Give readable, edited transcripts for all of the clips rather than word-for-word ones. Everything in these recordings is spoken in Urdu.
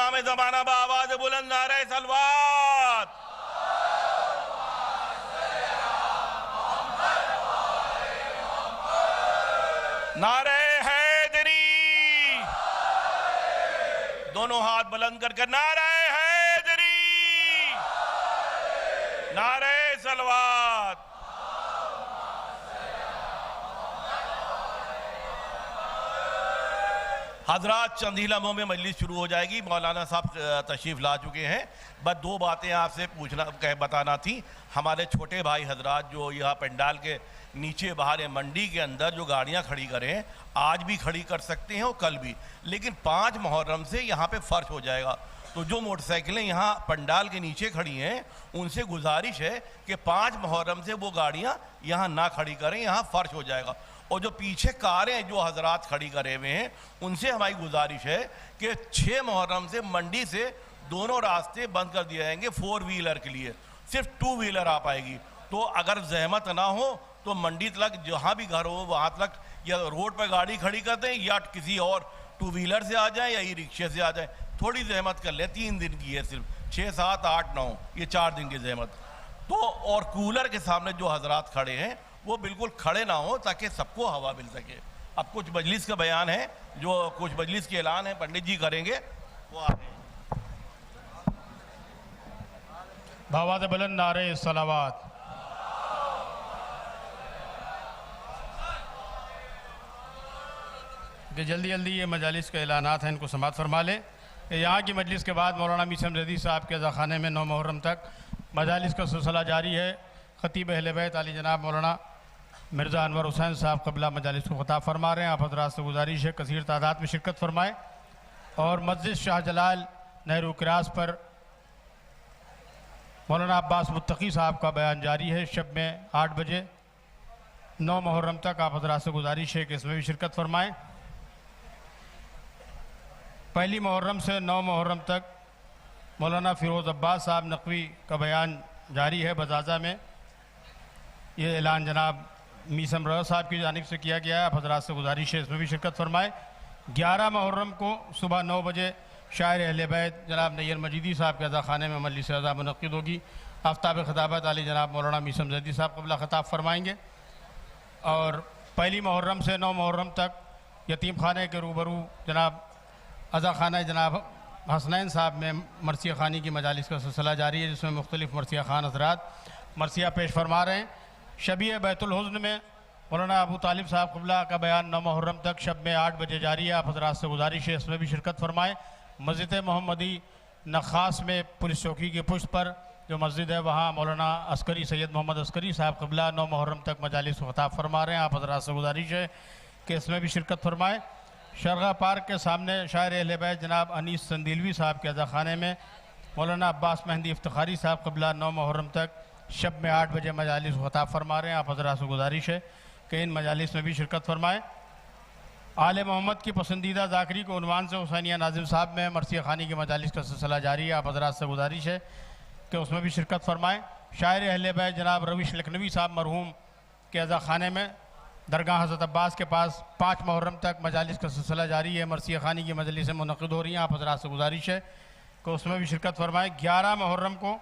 امام زمانہ بآواز بلند نعرہ صلوات، نعرہ حیدری، دونوں ہاتھ بلند کر نعرہ حیدری، نعرہ صلوات۔ حضرات چند ہی لمحوں میں مجلس شروع ہو جائے گی، مولانا صاحب تشریف لا چکے ہیں۔ بس دو باتیں آپ سے بتانا تھی۔ ہمارے چھوٹے بھائی حضرات جو یہاں پنڈال کے نیچے باہر منڈی کے اندر جو گاڑیاں کھڑی کریں ہیں، آج بھی کھڑی کر سکتے ہیں اور کل بھی، لیکن 5 محرم سے یہاں پہ فرش ہو جائے گا۔ تو جو موٹر سائیکلیں یہاں پنڈال کے نیچے کھڑی ہیں ان سے گزارش ہے کہ 5 محرم سے وہ گاڑیاں یہاں نہ کھڑی کریں، یہاں فرش ہو جائے گا۔ اور جو پیچھے کاریں جو حضرات کھڑی کرے ہوئے ہیں ان سے ہماری گزارش ہے کہ 6 محرم سے منڈی سے دونوں راستے بند کر دیے جائیں گے 4 ویلر کے لیے، صرف 2 ویلر آ پائے گی۔ تو اگر زحمت نہ ہو تو منڈی تک جہاں بھی گھر ہو وہاں تک یا روڈ پہ گاڑی کھڑی کر دیں یا کسی اور 2 ویلر سے آ جائیں یا ای رکشے سے آ جائیں، تھوڑی زحمت کر لیں۔ 3 دن کی ہے صرف، 6 7 8 9 یہ 4 دن کی زحمت۔ تو اور کولر کے سامنے جو حضرات کھڑے ہیں وہ بالکل کھڑے نہ ہوں تاکہ سب کو ہوا مل سکے۔ اب کچھ مجلس کا بیان ہے، جو کچھ مجلس کے اعلان ہے پنڈت جی کریں گے، وہ آ گئے۔ بآواز بلند نعرہ صلوات۔ کہ جلدی جلدی یہ مجالس کے اعلانات ہیں ان کو سماعت فرما لیں کہ یہاں کی مجلس کے بعد مولانا میثم زیدی صاحب کے عزاخانے میں 9 محرم تک مجالس کا سلسلہ جاری ہے۔ خطیب اہل بیت علی جناب مولانا مرزا انور حسین صاحب قبلہ مجالس کو خطاب فرما رہے ہیں۔ آپ حضرات سے گزارش ہے کثیر تعداد میں شرکت فرمائیں۔ اور مسجد شاہ جلال نہرو کراس پر مولانا عباس متقی صاحب کا بیان جاری ہے شب میں 8 بجے 9 محرم تک۔ آپ حضرات سے گزارش ہے کہ اس میں بھی شرکت فرمائیں۔ پہلی محرم سے 9 محرم تک مولانا فیروز عباس صاحب نقوی کا بیان جاری ہے بزازہ میں۔ یہ اعلان جناب میثم رضا صاحب کی جانب سے کیا گیا ہے، آپ حضرات سے گزارش ہے اس میں بھی شرکت فرمائیں۔ 11 محرم کو صبح 9 بجے شاعر اہل بیت جناب نیر مجیدی صاحب کے عزاخانے میں مجلس عزا منعقد ہوگی۔ آفتاب خطابت علی جناب مولانا میثم زیدی صاحب قبلہ خطاب فرمائیں گے۔ اور پہلی محرم سے 9 محرم تک یتیم خانے کے روبرو جناب عزاخانہ جناب حسنین صاحب میں مرثیہ خوانی کی مجالس کا سلسلہ جاری ہے، جس میں مختلف مرثیہ خوان حضرات مرثیہ پیش فرما رہے ہیں۔ شبیہ بیت الحزن میں مولانا ابو طالب صاحب قبلہ کا بیان 9 محرم تک شب میں 8 بجے جاری ہے، آپ حضرات سے گزارش ہے اس میں بھی شرکت فرمائیں۔ مسجد محمدی نخاس میں پولیس چوکی کے پشت پر جو مسجد ہے وہاں مولانا عسکری سید محمد عسکری صاحب قبلہ 9 محرم تک مجالس کو خطاب فرما رہے ہیں، آپ حضرات سے گزارش ہے کہ اس میں بھی شرکت فرمائیں۔ شرغہ پارک کے سامنے شاعر اہل بیت جناب انیس سندیلوی صاحب کے عزاخانے میں مولانا عباس مہندی افتخاری صاحب قبلہ 9 محرم تک شب میں 8 بجے مجالس کو خطاب فرما رہے ہیں، آپ حضرات سے گزارش ہے کہ ان مجالس میں بھی شرکت فرمائیں۔ آل محمد کی پسندیدہ ذاکری کو عنوان سے حسینیہ ناظم صاحب میں مرثیہ خوانی کی مجالس کا سلسلہ جاری ہے، آپ حضرات سے گزارش ہے کہ اس میں بھی شرکت فرمائیں۔ شاعر اہل بیت جناب رویش لکھنوی صاحب مرحوم کے عزاخانے میں درگاہ حضرت عباس کے پاس 5 محرم تک مجالس کا سلسلہ جاری ہے، مرثیہ خوانی کی مجلسیں منعقد ہو رہی ہیں، آپ حضرات سے گزارش ہے کہ اس میں بھی شرکت فرمائیں۔ 11 محرم کو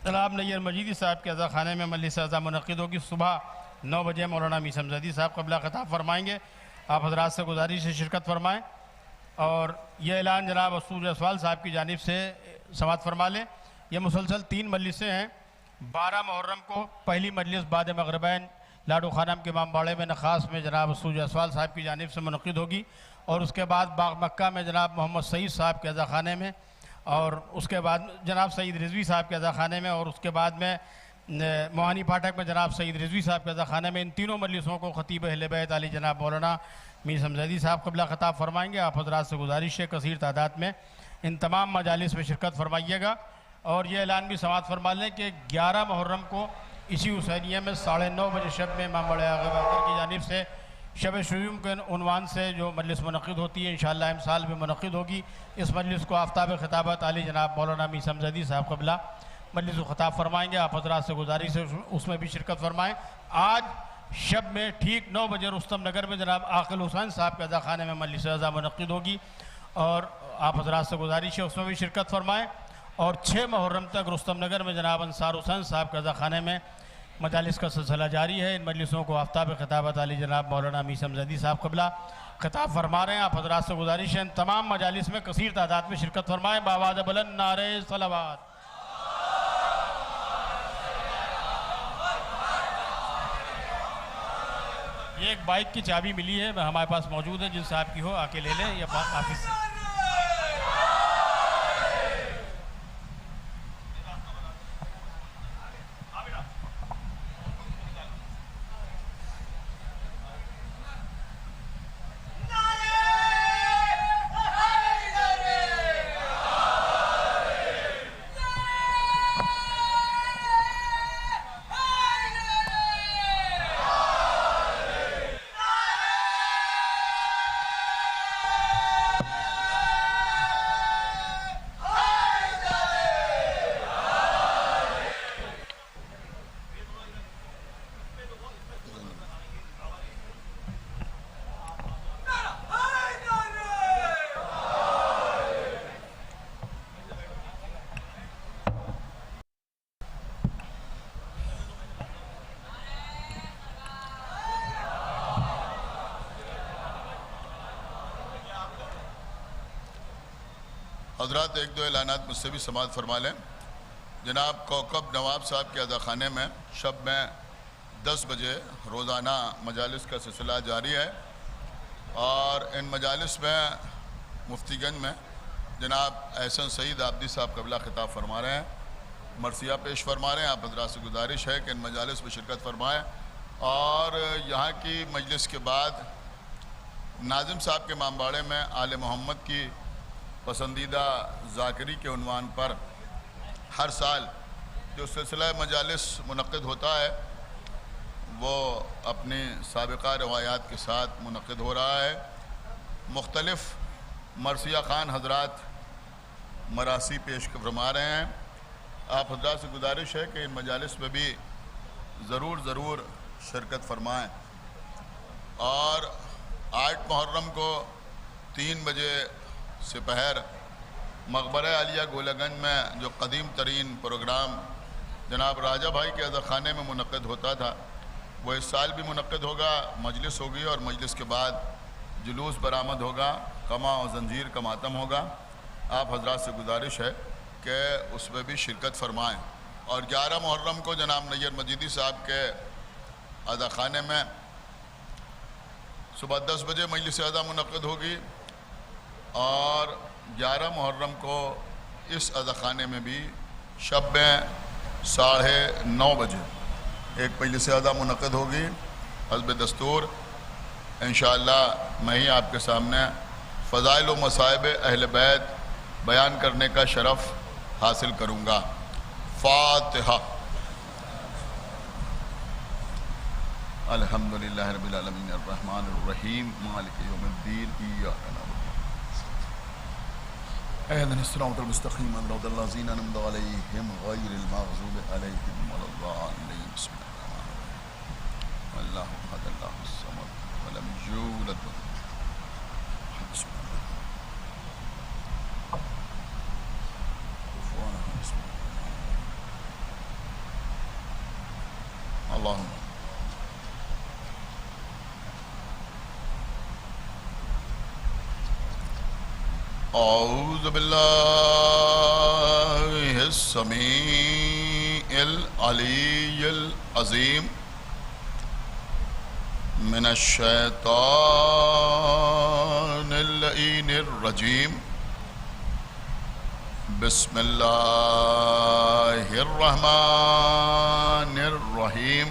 جناب نیر مجیدی صاحب کے عزاخانے میں مجلس عزا منعقد ہوگی، صبح 9 بجے مولانا میثم زیدی صاحب قبلہ خطاب فرمائیں گے، آپ حضرات سے گزارش ہے شرکت فرمائیں۔ اور یہ اعلان جناب اسود اسوال صاحب کی جانب سے سماعت فرما لیں۔ یہ مسلسل 3 مجلسیں ہیں۔ 12 محرم کو پہلی مجلس بعد مغربین لاڈو خانم کے امام باڑے میں نخاس میں جناب اسود اسوال صاحب کی جانب سے منعقد ہوگی، اور اس کے بعد باغ مکہ میں جناب محمد سعید صاحب کے عزاخانے میں، اور اس کے بعد جناب سعید رضوی صاحب کے عزاخانے میں، اور اس کے بعد میں موہانی پھاٹک میں جناب سعید رضوی صاحب کے عزاخانے میں۔ ان تینوں مجلسوں کو خطیب اہل بیت علی جناب مولانا میثم زیدی صاحب قبلہ خطاب فرمائیں گے، آپ حضرات سے گزارش ہے کثیر تعداد میں ان تمام مجالس میں شرکت فرمائیے گا۔ اور یہ اعلان بھی سماعت فرما لیں کہ 11 محرم کو اسی حسینیہ میں 9:30 بجے شب میں امام بڑے آغا باقر کی جانب سے شب شیوم کے عنوان سے جو مجلس منعقد ہوتی ہے انشاءاللہ امسال بھی منعقد ہوگی۔ اس مجلس کو آفتاب خطابت علی جناب مولانا میثم زیدی صاحب قبلہ مجلس و خطاب فرمائیں گے، آپ حضرات سے گزارش ہے اس میں بھی شرکت فرمائیں۔ آج شب میں ٹھیک 9 بجے رستم نگر میں جناب عاقل حسین صاحب کے عزاخانے میں مجلس عزا منعقد ہوگی، اور آپ حضرات سے گزارش ہے اس میں بھی شرکت فرمائیں. اور 6 محرم تک رستم نگر میں جناب انصار حسین صاحب کے عزا خانے میں مجالس کا سلسلہ جاری ہے. ان مجلسوں کو آفتاب خطابت علی جناب مولانا میثم زیدی صاحب قبلہ خطاب فرما رہے ہیں. آپ حضرات سے گزارش ہے ان تمام مجالس میں کثیر تعداد میں شرکت فرمائیں. بآواز بلند نعرہ صلوات. یہ ایک بائک کی چابی ملی ہے ہمارے پاس موجود ہے, جن صاحب کی ہو آ کے لے لیں یا آفس سے. حضرات ایک دو اعلانات مجھ سے بھی سماعت فرما لیں. جناب کوکب نواب صاحب کے عزا خانے میں شب میں 10 بجے روزانہ مجالس کا سلسلہ جاری ہے, اور ان مجالس میں مفتی گنج میں جناب احسن سعید عابدی صاحب قبلہ خطاب فرما رہے ہیں, مرثیہ پیش فرما رہے ہیں. آپ حضرات سے گزارش ہے کہ ان مجالس میں شرکت فرمائیں. اور یہاں کی مجلس کے بعد ناظم صاحب کے امامباڑے میں آل محمد کی پسندیدہ ذاکری کے عنوان پر ہر سال جو سلسلہ مجالس منعقد ہوتا ہے وہ اپنی سابقہ روایات کے ساتھ منعقد ہو رہا ہے. مختلف مرثیہ خوان حضرات مراثی پیش فرما رہے ہیں. آپ حضرات سے گزارش ہے کہ ان مجالس میں بھی ضرور شرکت فرمائیں. اور 8 محرم کو 3 بجے سپہر مقبرہ عالیہ گولہ گنج میں جو قدیم ترین پروگرام جناب راجہ بھائی کے عزا خانے میں منعقد ہوتا تھا وہ اس سال بھی منعقد ہوگا. مجلس ہوگی اور مجلس کے بعد جلوس برآمد ہوگا, قمع و زنجیر کا ماتم ہوگا. آپ حضرات سے گزارش ہے کہ اس میں بھی شرکت فرمائیں. اور 11 محرم کو جناب نیر مجیدی صاحب کے عزا خانے میں صبح 10 بجے مجلس عزا منعقد ہوگی, اور 11 محرم کو اس عزا خانے میں بھی شب میں 9:30 بجے ایک مجلس عزا منعقد ہوگی. حسب دستور انشاءاللہ میں ہی آپ کے سامنے فضائل و مصائب اہل بیت بیان کرنے کا شرف حاصل کروں گا. فاتحہ. الحمدللہ رب العالمین الرحمن الرحیم مالک یوم الدین ایاک نعبد اهدنا الصراط المستقیم صراط الذین انعمت علیہم غیر المغضوب علیہم ولا الضالین. بسم اللہ الرحمن الرحیم. اللہ احد اللہ الصمد ولم یولد بسم اللہ کفوا احد. بسم اللہ اللہم اعوذ باللہ السمیع العلی العظیم من الشیطان اللعین الرجیم. بسم اللہ الرحمن الرحیم.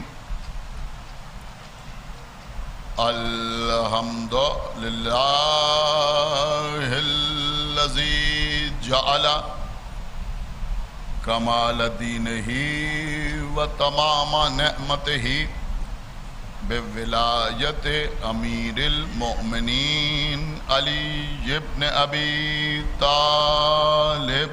الحمد للہ الذی جعل کمال دینہ و تمام نعمتہ بولایت امیر المؤمنین علی ابن ابی طالب.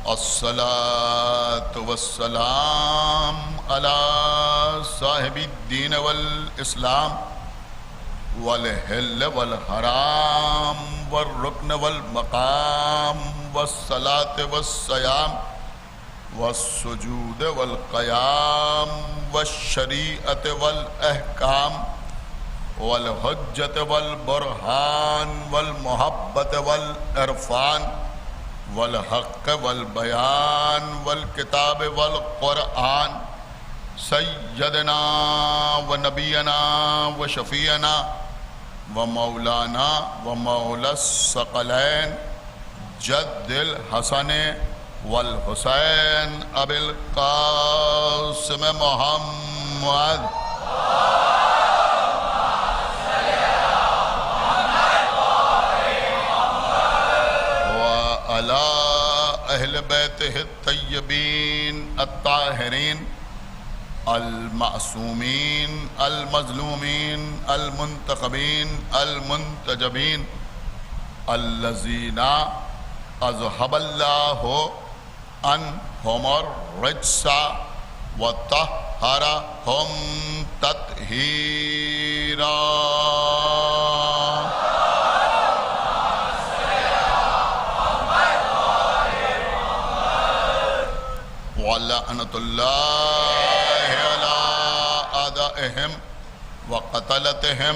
الصلاة والسلام على صاحب الدين والإسلام والحل والحرام والركن والمقام والصلاة والصيام والسجود والقيام والشريعة والأحكام والحجة والبرهان والمحبة والعرفان والحق والبيان والكتاب والقرآن سيدنا ونبينا وشفيعنا ومولانا ومولى الثقلين جد الحسن والحسين أبي القاسم محمد وعلى أهل بيته الطيبين الطاهرين المعصومين المظلومين المنتخبين المنتجبين الذين أذهب الله عنهم الرجس وطهرهم تطهيرا. ولعنة الله على أعدائهم وقتلتهم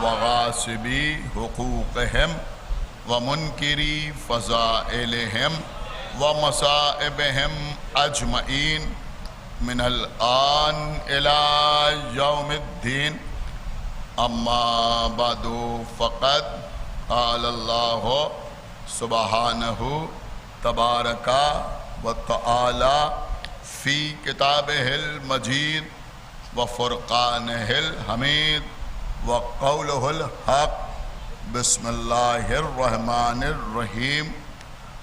وغاصبي حقوقهم ومنكري فضائلهم ومصائبهم أجمعين من الآن إلى يوم الدين. أما بعد فقد قال الله سبحانه تبارك وتعالى في كتابه المجيد وفرقانه الحميد وقوله الحق بسم الله الرحمن الرحيم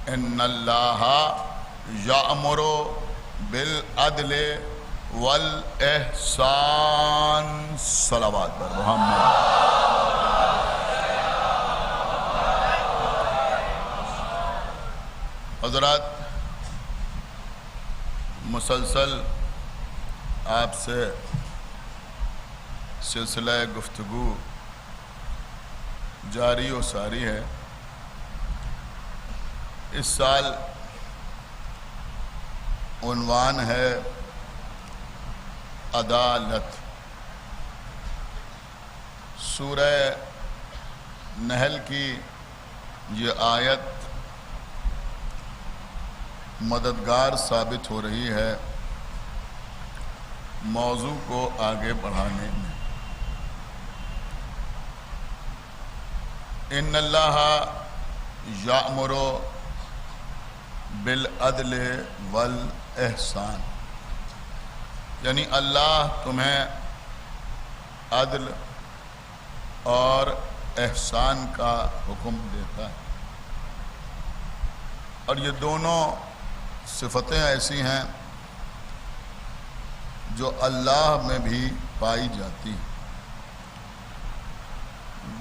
إن الله يأمر بالعدل والإحسان. صلوات بر محمد. حضرات، مسلسل آپ سے سلسلہ گفتگو جاری و ساری ہے. اس سال عنوان ہے عدالت. سورہ نحل کی یہ آیت مددگار ثابت ہو رہی ہے موضوع کو آگے بڑھانے میں. ان اللہ یأمر بالعدل والاحسان، یعنی اللہ تمہیں عدل اور احسان کا حکم دیتا ہے. اور یہ دونوں صفتیں ایسی ہیں جو اللہ میں بھی پائی جاتی ہیں.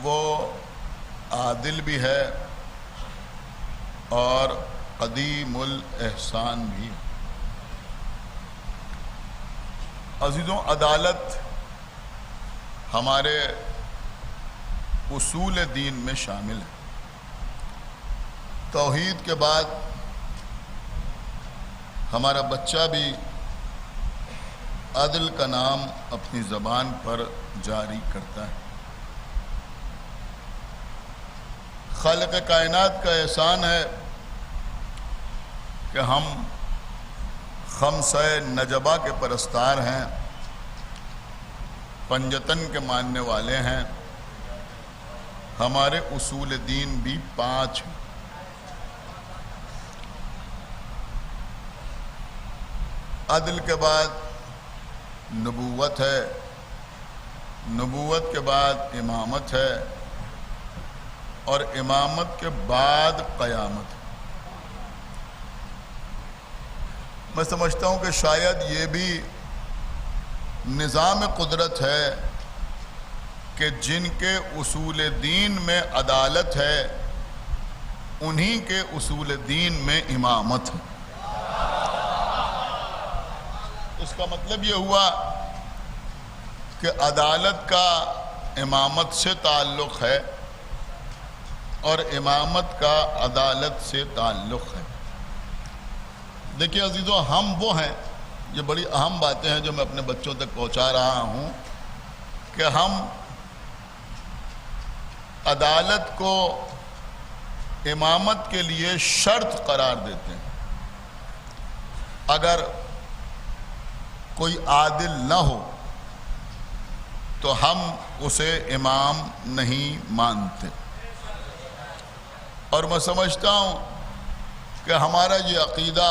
وہ عادل بھی ہے اور قدیم الاحسان بھی. عزیزوں، عدالت ہمارے اصول دین میں شامل ہے. توحید کے بعد ہمارا بچہ بھی عدل کا نام اپنی زبان پر جاری کرتا ہے. خالق کائنات کا احسان ہے کہ ہم خمسہ نجبہ کے پرستار ہیں، پنجتن کے ماننے والے ہیں. ہمارے اصول دین بھی 5 ہیں. عدل کے بعد نبوت ہے، نبوت کے بعد امامت ہے، اور امامت کے بعد قیامت. میں سمجھتا ہوں کہ شاید یہ بھی نظام قدرت ہے کہ جن کے اصول دین میں عدالت ہے انہی کے اصول دین میں امامت ہے۔ اس کا مطلب یہ ہوا کہ عدالت کا امامت سے تعلق ہے اور امامت کا عدالت سے تعلق ہے۔ دیکھیے عزیزو، ہم وہ ہیں، یہ بڑی اہم باتیں ہیں جو میں اپنے بچوں تک پہنچا رہا ہوں، کہ ہم عدالت کو امامت کے لیے شرط قرار دیتے ہیں۔ اگر کوئی عادل نہ ہو تو ہم اسے امام نہیں مانتے، اور میں سمجھتا ہوں کہ ہمارا یہ عقیدہ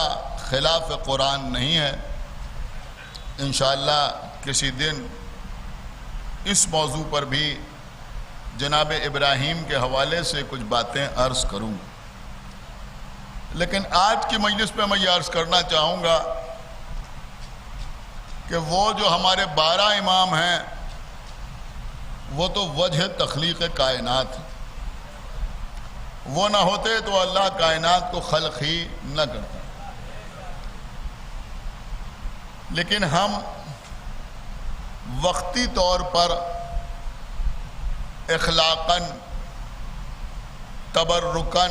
خلاف قرآن نہیں ہے۔ انشاءاللہ کسی دن اس موضوع پر بھی جناب ابراہیم کے حوالے سے کچھ باتیں عرض کروں، لیکن آج کی مجلس میں میں یہ عرض کرنا چاہوں گا کہ وہ جو ہمارے 12 امام ہیں وہ تو وجہ تخلیق کائنات ہیں، وہ نہ ہوتے تو اللہ کائنات کو خلق ہی نہ کرتا۔ لیکن ہم وقتی طور پر اخلاقاً، تبرکاً،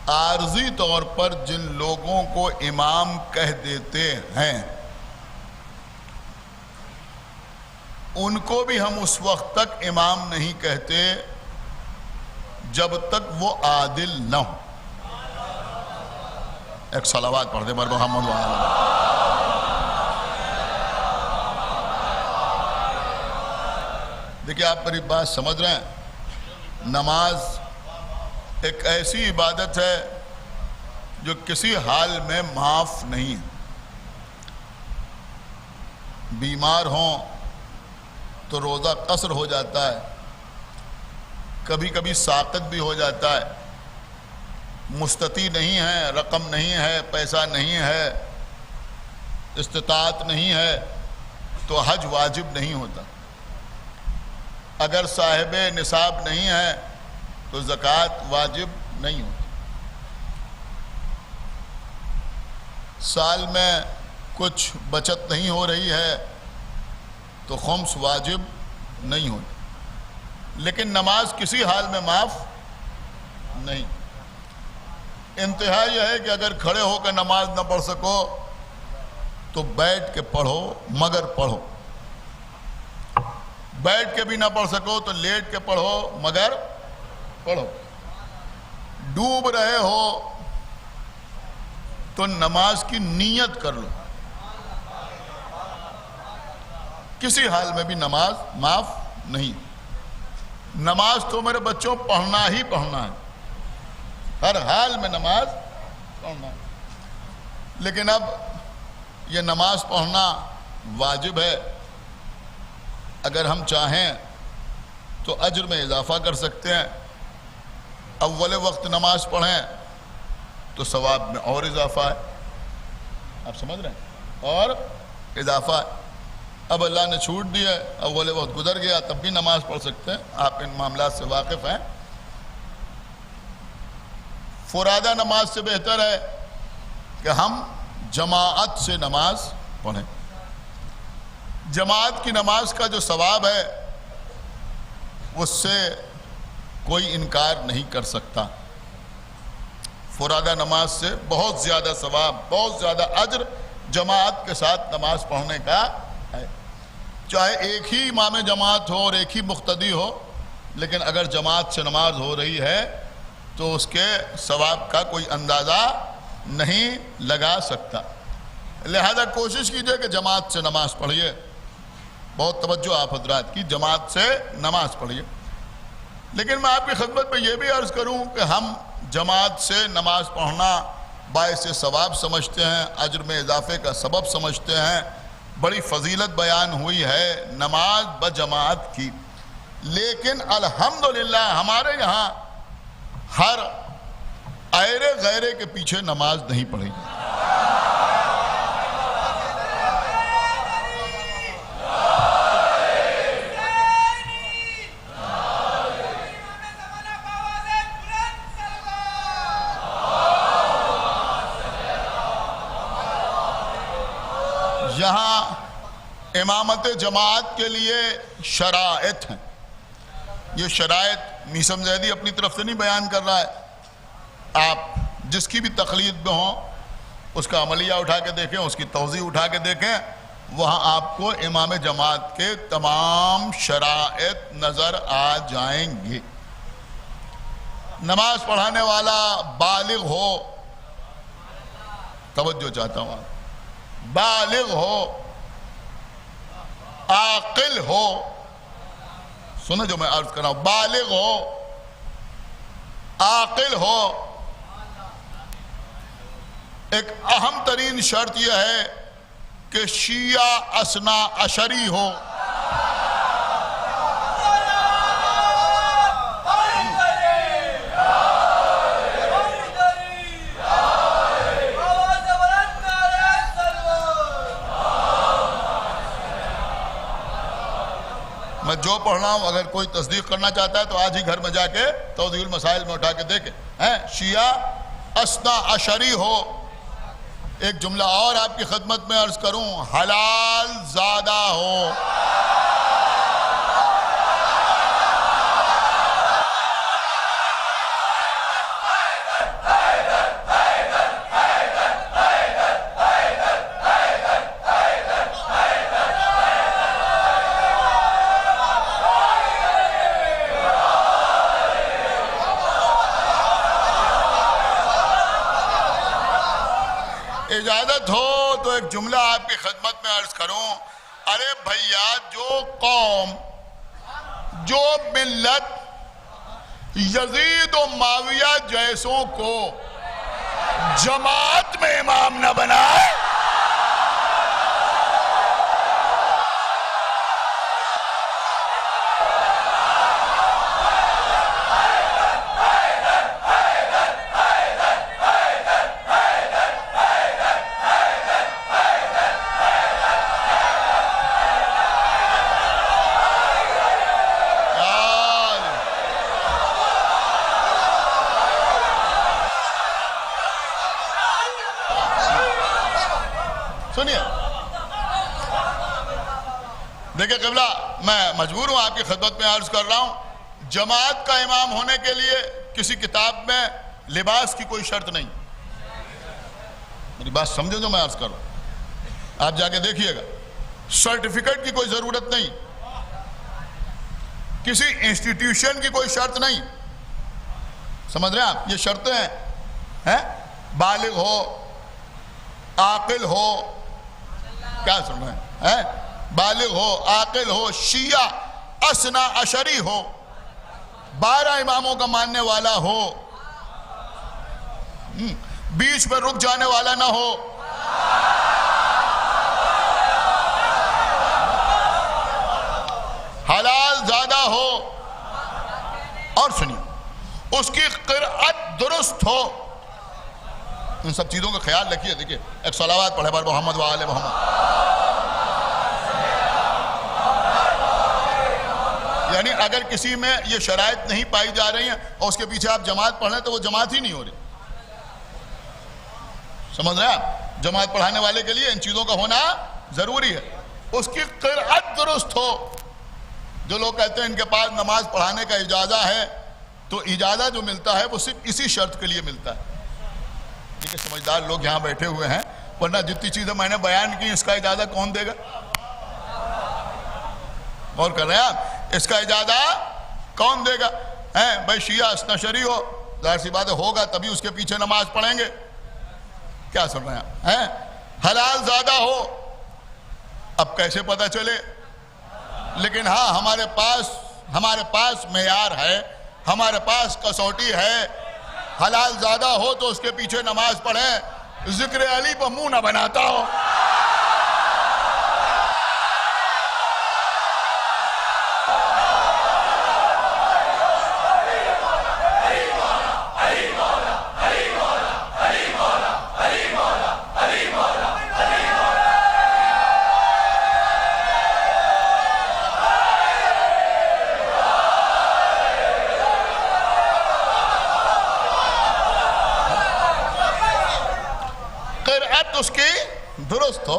عارضی طور پر جن لوگوں کو امام کہہ دیتے ہیں ان کو بھی ہم اس وقت تک امام نہیں کہتے جب تک وہ عادل نہ ہو۔ ایک صلوات پڑھ دے بر محمد وعلا۔ دیکھیں آپ میری بات سمجھ رہے ہیں، نماز ایک ایسی عبادت ہے جو کسی حال میں معاف نہیں ہے۔ بیمار ہوں تو روزہ قصر ہو جاتا ہے، کبھی کبھی ساقط بھی ہو جاتا ہے، مستطیع نہیں ہے، رقم نہیں ہے، پیسہ نہیں ہے، استطاعت نہیں ہے تو حج واجب نہیں ہوتا۔ اگر صاحب نصاب نہیں ہے تو زکوٰۃ واجب نہیں ہوتی۔ سال میں کچھ بچت نہیں ہو رہی ہے تو خمس واجب نہیں ہوتی۔ لیکن نماز کسی حال میں معاف نہیں۔ انتہا یہ ہے کہ اگر کھڑے ہو کر نماز نہ پڑھ سکو تو بیٹھ کے پڑھو، مگر پڑھو۔ بیٹھ کے بھی نہ پڑھ سکو تو لیٹ کے پڑھو، مگر پڑھو۔ ڈوب رہے ہو تو نماز کی نیت کر لو۔ کسی حال میں بھی نماز معاف نہیں۔ نماز تو میرے بچوں پڑھنا ہی پڑھنا ہے، ہر حال میں نماز پڑھنا ہے۔ لیکن اب یہ نماز پڑھنا واجب ہے، اگر ہم چاہیں تو اجر میں اضافہ کر سکتے ہیں۔ اول وقت نماز پڑھیں تو ثواب میں اور اضافہ ہے، آپ سمجھ رہے ہیں، اور اضافہ ہے۔ اب اللہ نے چھوٹ دی ہے، اول وقت گزر گیا تب بھی نماز پڑھ سکتے ہیں، آپ ان معاملات سے واقف ہیں۔ فرادہ نماز سے بہتر ہے کہ ہم جماعت سے نماز پڑھیں۔ جماعت کی نماز کا جو ثواب ہے اس سے کوئی انکار نہیں کر سکتا۔ فرادہ نماز سے بہت زیادہ ثواب، بہت زیادہ اجر جماعت کے ساتھ نماز پڑھنے کا ہے۔ چاہے ایک ہی امام جماعت ہو اور ایک ہی مقتدی ہو، لیکن اگر جماعت سے نماز ہو رہی ہے تو اس کے ثواب کا کوئی اندازہ نہیں لگا سکتا۔ لہذا کوشش کیجئے کہ جماعت سے نماز پڑھیے۔ بہت توجہ آپ حضرات کی، جماعت سے نماز پڑھیے۔ لیکن میں آپ کی خدمت میں یہ بھی عرض کروں کہ ہم جماعت سے نماز پڑھنا باعث ثواب سمجھتے ہیں، اجر میں اضافے کا سبب سمجھتے ہیں، بڑی فضیلت بیان ہوئی ہے نماز بجماعت کی۔ لیکن الحمدللہ ہمارے یہاں ہر ایرے غیرے کے پیچھے نماز نہیں پڑھی۔ امامت جماعت کے لیے شرائط ہیں. یہ شرائط میثم زیدی اپنی طرف سے نہیں بیان کر رہا ہے. آپ جس کی بھی تقلید میں ہوں اس کا عملیہ اٹھا کے دیکھیں, اس کی توضیح اٹھا کے دیکھیں, وہاں آپ کو امام جماعت کے تمام شرائط نظر آ جائیں گے. نماز پڑھانے والا بالغ ہو, توجہ چاہتا ہوں, بالغ ہو, عاقل ہو, سنو جو میں عرض کر رہا ہوں, بالغ ہو, عاقل ہو. ایک اہم ترین شرط یہ ہے کہ شیعہ اثنا عشری ہو. میں جو پڑھ رہا ہوں اگر کوئی تصدیق کرنا چاہتا ہے تو آج ہی گھر میں جا کے توضیح المسائل میں اٹھا کے دیکھیں. شیعہ اثنا عشری ہو. ایک جملہ اور آپ کی خدمت میں عرض کروں, حلال زادہ ہو. اجازت ہو تو ایک جملہ آپ کی خدمت میں عرض کروں. ارے بھیا, جو قوم, جو ملت یزید و معاویہ جیسوں کو جماعت میں امام نہ بنائے, سنیے دیکھیں قبلہ, میں مجبور ہوں آپ کی خدمت میں عرض کر رہا ہوں, جماعت کا امام ہونے کے لیے کسی کتاب میں لباس کی کوئی شرط نہیں. میری بات سمجھو جو میں عرض کر رہا ہوں, آپ جا کے دیکھیے گا. سرٹیفکیٹ کی کوئی ضرورت نہیں, کسی انسٹیٹیوشن کی کوئی شرط نہیں. سمجھ رہے ہیں آپ؟ یہ شرطیں ہیں, بالغ ہو, عاقل ہو, کیا سن رہے ہیں, بالغ ہو, عاقل ہو, شیعہ اثنا عشری ہو, 12 اماموں کا ماننے والا ہو, بیچ میں رک جانے والا نہ ہو, حلال زادہ ہو, اور سنیے اس کی قرأت درست ہو. ان سب چیزوں کا خیال رکھیے. دیکھیے ایک صلوات پڑھے بار محمد و آل محمد. یعنی اگر کسی میں یہ شرائط نہیں پائی جا رہی ہیں اور اس کے پیچھے آپ جماعت پڑھ رہے ہیں تو وہ جماعت ہی نہیں ہو رہی. سمجھ رہے ہیں آپ؟ جماعت پڑھانے والے کے لیے ان چیزوں کا ہونا ضروری ہے. اس کی قرأت درست ہو. جو لوگ کہتے ہیں ان کے پاس نماز پڑھانے کا اجازہ ہے, تو اجازہ جو ملتا ہے وہ صرف اسی شرط کے لیے ملتا ہے. دیکھیں سمجھدار لوگ یہاں بیٹھے ہوئے ہیں, ورنہ جتنی چیزیں میں نے بیان کی اس کا اجازہ کون دے گا؟ غور کر رہے ہیں آپ؟ اس کا اجازہ کون دے گا؟ بھائی شیعہ اثنا عشری ہو, ظاہر سی بات ہوگا تبھی اس کے پیچھے نماز پڑھیں گے. کیا سن رہے ہیں؟ حلال زادہ ہو, اب کیسے پتہ چلے؟ لیکن ہاں ہمارے پاس معیار ہے, ہمارے پاس کسوٹی ہے. حلال زادہ ہو تو اس کے پیچھے نماز پڑھیں, ذکر علی پر منہ نہ بناتا ہو. اس کی درست ہو.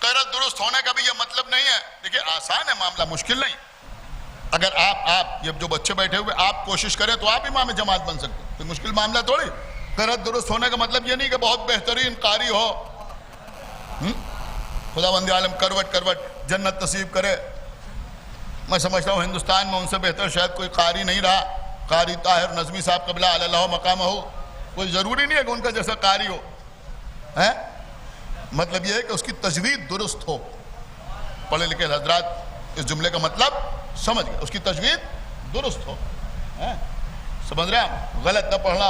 قرت درست ہونے کا بھی یہ مطلب نہیں ہے. دیکھیں آسان ہے معاملہ, مشکل نہیں. اگر آپ یہ جو بچے بیٹھے ہوئے آپ کوشش کریں تو آپ امام جماعت بن سکتے ہیں, کوئی مشکل معاملہ تھوڑی. قرت درست ہونے کا مطلب یہ نہیں کہ بہت بہترین قاری ہو, خدا بند عالم کروٹ جنت نصیب کرے. میں سمجھتا ہوں ہندوستان میں ان سے بہتر شاید کوئی قاری نہیں رہا. قاری طاہر نظمی صاحب قبلہ علی اللہ مقامہ ہو, کوئی ضروری نہیں ہے کہ ان کا جیسا قاری ہو. مطلب یہ ہے کہ اس کی تجوید درست ہو. پڑھے لکھے حضرات اس جملے کا مطلب سمجھ گئے, اس کی تجوید درست ہو. سمجھ رہے ہیں, غلط نہ پڑھنا.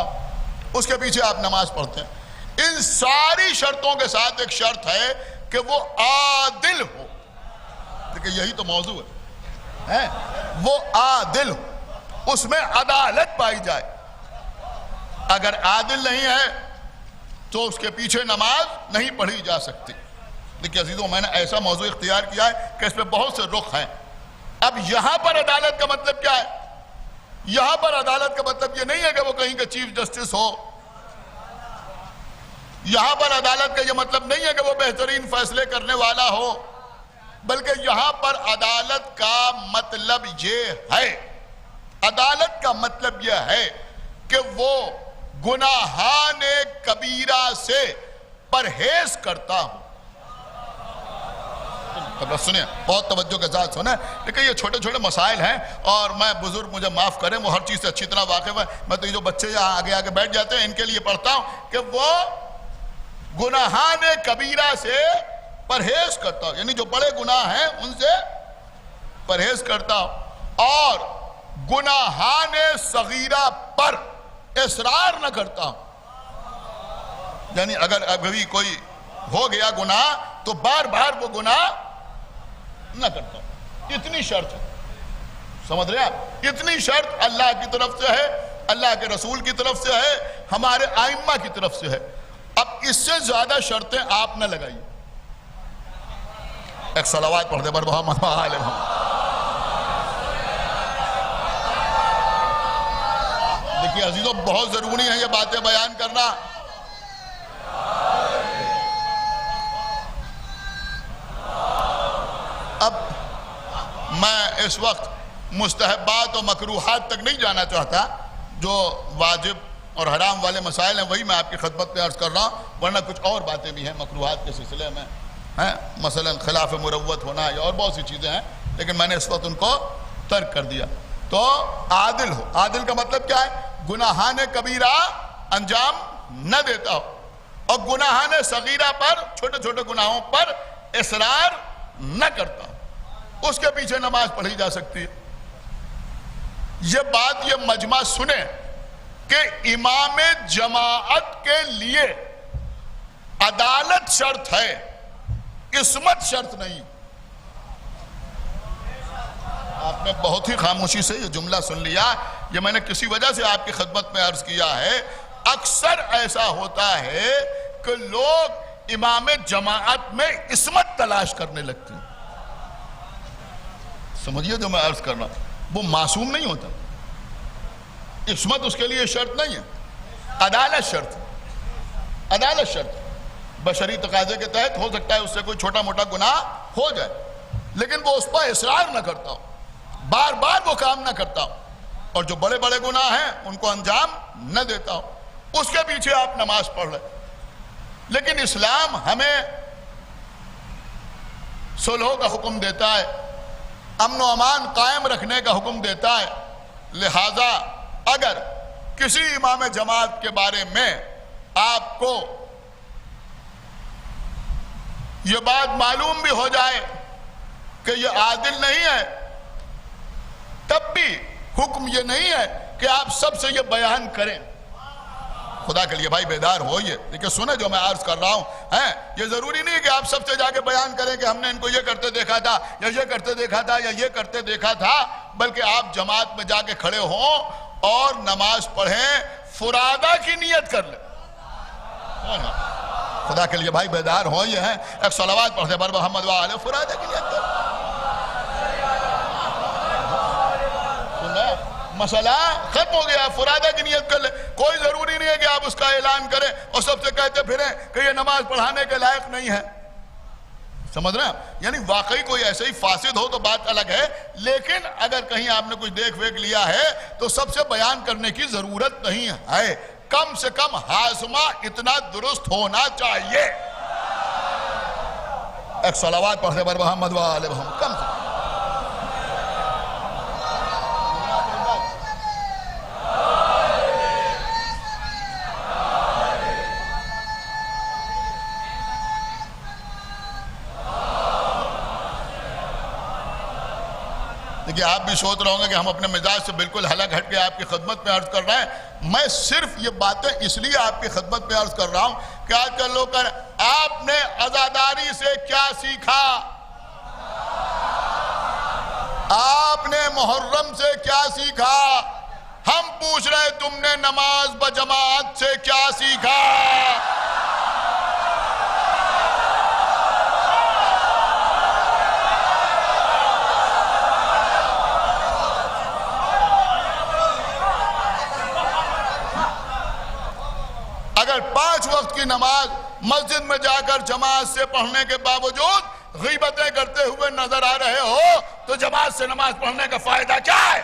اس کے پیچھے آپ نماز پڑھتے ہیں. ان ساری شرطوں کے ساتھ ایک شرط ہے کہ وہ عادل ہو. دیکھیں یہی تو موضوع ہے, وہ عادل ہو, اس میں عدالت پائی جائے. اگر عادل نہیں ہے تو اس کے پیچھے نماز نہیں پڑھی جا سکتی. دیکھیں عزیزوں, میں نے ایسا موضوع اختیار کیا ہے کہ اس میں بہت سے رخ ہیں. اب یہاں پر عدالت کا مطلب کیا ہے؟ یہاں پر عدالت کا مطلب یہ نہیں ہے کہ وہ کہیں کہ چیف جسٹس ہو. یہاں پر عدالت کا یہ مطلب نہیں ہے کہ وہ بہترین فیصلے کرنے والا ہو, بلکہ یہاں پر عدالت کا مطلب یہ ہے, عدالت کا مطلب یہ ہے کہ وہ گناہان کبیرہ سے پرہیز کرتا ہوں. بس سنیں, بہت توجہ کے ساتھ سنیں. لیکن یہ چھوٹے چھوٹے مسائل ہیں اور میں بزرگ مجھے معاف کریں, وہ ہر چیز سے اچھی طرح واقف ہے. میں تو یہ جو بچے یہاں آگے آگے بیٹھ جاتے ہیں ان کے لیے پڑھتا ہوں کہ وہ گناہان کبیرہ سے پرہیز کرتا ہوں, یعنی جو بڑے گناہ ہیں ان سے پرہیز کرتا ہوں, اور گناہان صغیرہ پر اصرار نہ کرتا ہوں. یعنی اگر ابھی کوئی ہو گیا گناہ تو بار بار وہ گناہ نہ کرتا ہوں. اتنی شرط ہے, سمجھ رہے آپ؟ اتنی شرط اللہ کی طرف سے ہے, اللہ کے رسول کی طرف سے ہے, ہمارے ائمہ کی طرف سے ہے. اب اس سے زیادہ شرطیں آپ نہ لگائیے. ایک صلوات پڑھ دے بر محمد آل محمد. دیکھیے عزیزوں, بہت ضروری ہے یہ باتیں بیان کرنا. اب میں اس وقت مستحبات و مکروہات تک نہیں جانا چاہتا. جو واجب اور حرام والے مسائل ہیں وہی میں آپ کی خدمت میں عرض کر رہا ہوں, ورنہ کچھ اور باتیں بھی ہیں مکروہات کے سلسلے میں, مثلا خلاف مروت ہونا یا اور بہت سی چیزیں ہیں, لیکن میں نے اس وقت ان کو ترک کر دیا. تو عادل ہو. عادل کا مطلب کیا ہے؟ گناہان کبیرہ انجام نہ دیتا ہو, اور گناہان صغیرہ پر, چھوٹے چھوٹے گناہوں پر اصرار نہ کرتا ہو. اس کے پیچھے نماز پڑھی جا سکتی ہے. یہ بات, یہ مجمع سنیں کہ امام جماعت کے لیے عدالت شرط ہے, عصمت شرط نہیں. آپ نے بہت ہی خاموشی سے یہ جملہ سن لیا. یہ میں نے کسی وجہ سے آپ کی خدمت میں عرض کیا ہے. اکثر ایسا ہوتا ہے کہ لوگ امام جماعت میں عصمت تلاش کرنے لگتے ہیں. سمجھیے جو میں عرض کرنا, وہ معصوم نہیں ہوتا. عصمت اس کے لیے شرط نہیں ہے, عدالت شرط. عدالت شرط بشری تقاضے کے تحت ہو سکتا ہے اس سے کوئی چھوٹا موٹا گناہ ہو جائے, لیکن وہ اس پر اصرار نہ کرتا ہو, بار بار وہ کام نہ کرتا ہو, اور جو بڑے بڑے گناہ ہیں ان کو انجام نہ دیتا ہو. اس کے پیچھے آپ نماز پڑھ رہے. لیکن اسلام ہمیں صلح کا حکم دیتا ہے, امن و امان قائم رکھنے کا حکم دیتا ہے. لہذا اگر کسی امام جماعت کے بارے میں آپ کو یہ بات معلوم بھی ہو جائے کہ یہ عادل نہیں ہے, تب بھی حکم یہ نہیں ہے کہ آپ سب سے یہ بیان کریں. خدا کے لیے بھائی بیدار ہوئیے. دیکھیں سنیں جو میں عرض کر رہا ہوں, یہ ضروری نہیں کہ آپ سب سے جا کے بیان کریں کہ ہم نے ان کو یہ کرتے دیکھا تھا, یا یہ کرتے دیکھا تھا, یا یہ کرتے دیکھا تھا, بلکہ آپ جماعت میں جا کے کھڑے ہوں اور نماز پڑھیں, فرادہ کی نیت کر لیں. خدا کے لیے بھائی بیدار ہوئیے ہیں. ایک صلوات پڑھ دے بر محمد و آل فرادہ کی نیت کر لیں. مسئلہ ختم ہو گیا, فرادہ کی نیت کر لیں. کوئی ضروری نہیں ہے کہ آپ اس کا اعلان کریں اور سب سے کہتے پھریں کہ یہ نماز پڑھانے کے لائق نہیں ہے. سمجھ رہے ہیں؟ یعنی واقعی کوئی ایسے ہی فاسد ہو تو بات الگ ہے، لیکن اگر کہیں آپ نے کچھ دیکھ ویکھ لیا ہے تو سب سے بیان کرنے کی ضرورت نہیں ہے، کم سے کم ہاضمہ اتنا درست ہونا چاہیے۔ ایک صلوات پڑھتے بر محمد و آل محمد، کم سے کم۔ دیکھیں آپ بھی سوچ رہے ہوں گے کہ ہم اپنے مزاج سے بالکل الگ ہٹ کے آپ کی خدمت میں عرض کر رہے ہیں، میں صرف یہ باتیں اس لیے آپ کی خدمت میں عرض کر رہا ہوں کہ آج کل لوگ کہہ رہے ہیں آپ نے عزاداری سے کیا سیکھا، آپ نے محرم سے کیا سیکھا، ہم پوچھ رہے ہیں تم نے نماز بجماعت سے کیا سیکھا۔ اگر 5 وقت کی نماز مسجد میں جا کر جماعت سے پڑھنے کے باوجود غیبتیں کرتے ہوئے نظر آ رہے ہو تو جماعت سے نماز پڑھنے کا فائدہ کیا ہے؟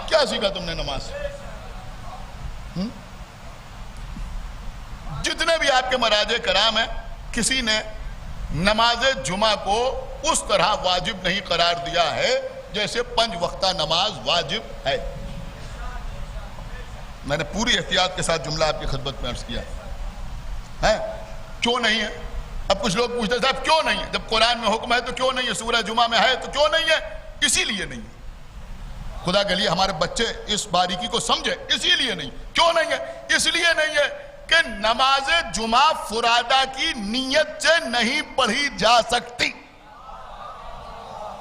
کیا سیکھا تم نے نماز سے؟ جتنے بھی آپ کے مراجع کرام ہیں، کسی نے نماز جمعہ کو اس طرح واجب نہیں قرار دیا ہے جیسے 5 وقتہ نماز واجب ہے۔ میں نے پوری احتیاط کے ساتھ جملہ آپ کی خدمت میں عرض کیا ہے، کیوں نہیں ہے؟ اب کچھ لوگ پوچھتے ہیں صاحب کیوں نہیں ہے؟ جب قرآن میں حکم ہے تو کیوں نہیں ہے؟ سورہ جمعہ میں ہے تو کیوں نہیں ہے؟ اسی لیے نہیں ہے۔ خدا کے لیے ہمارے بچے اس باریکی کو سمجھے، اسی لیے نہیں۔ کیوں نہیں ہے؟ اس لیے نہیں ہے کہ نماز جمعہ فرادہ کی نیت سے نہیں پڑھی جا سکتی۔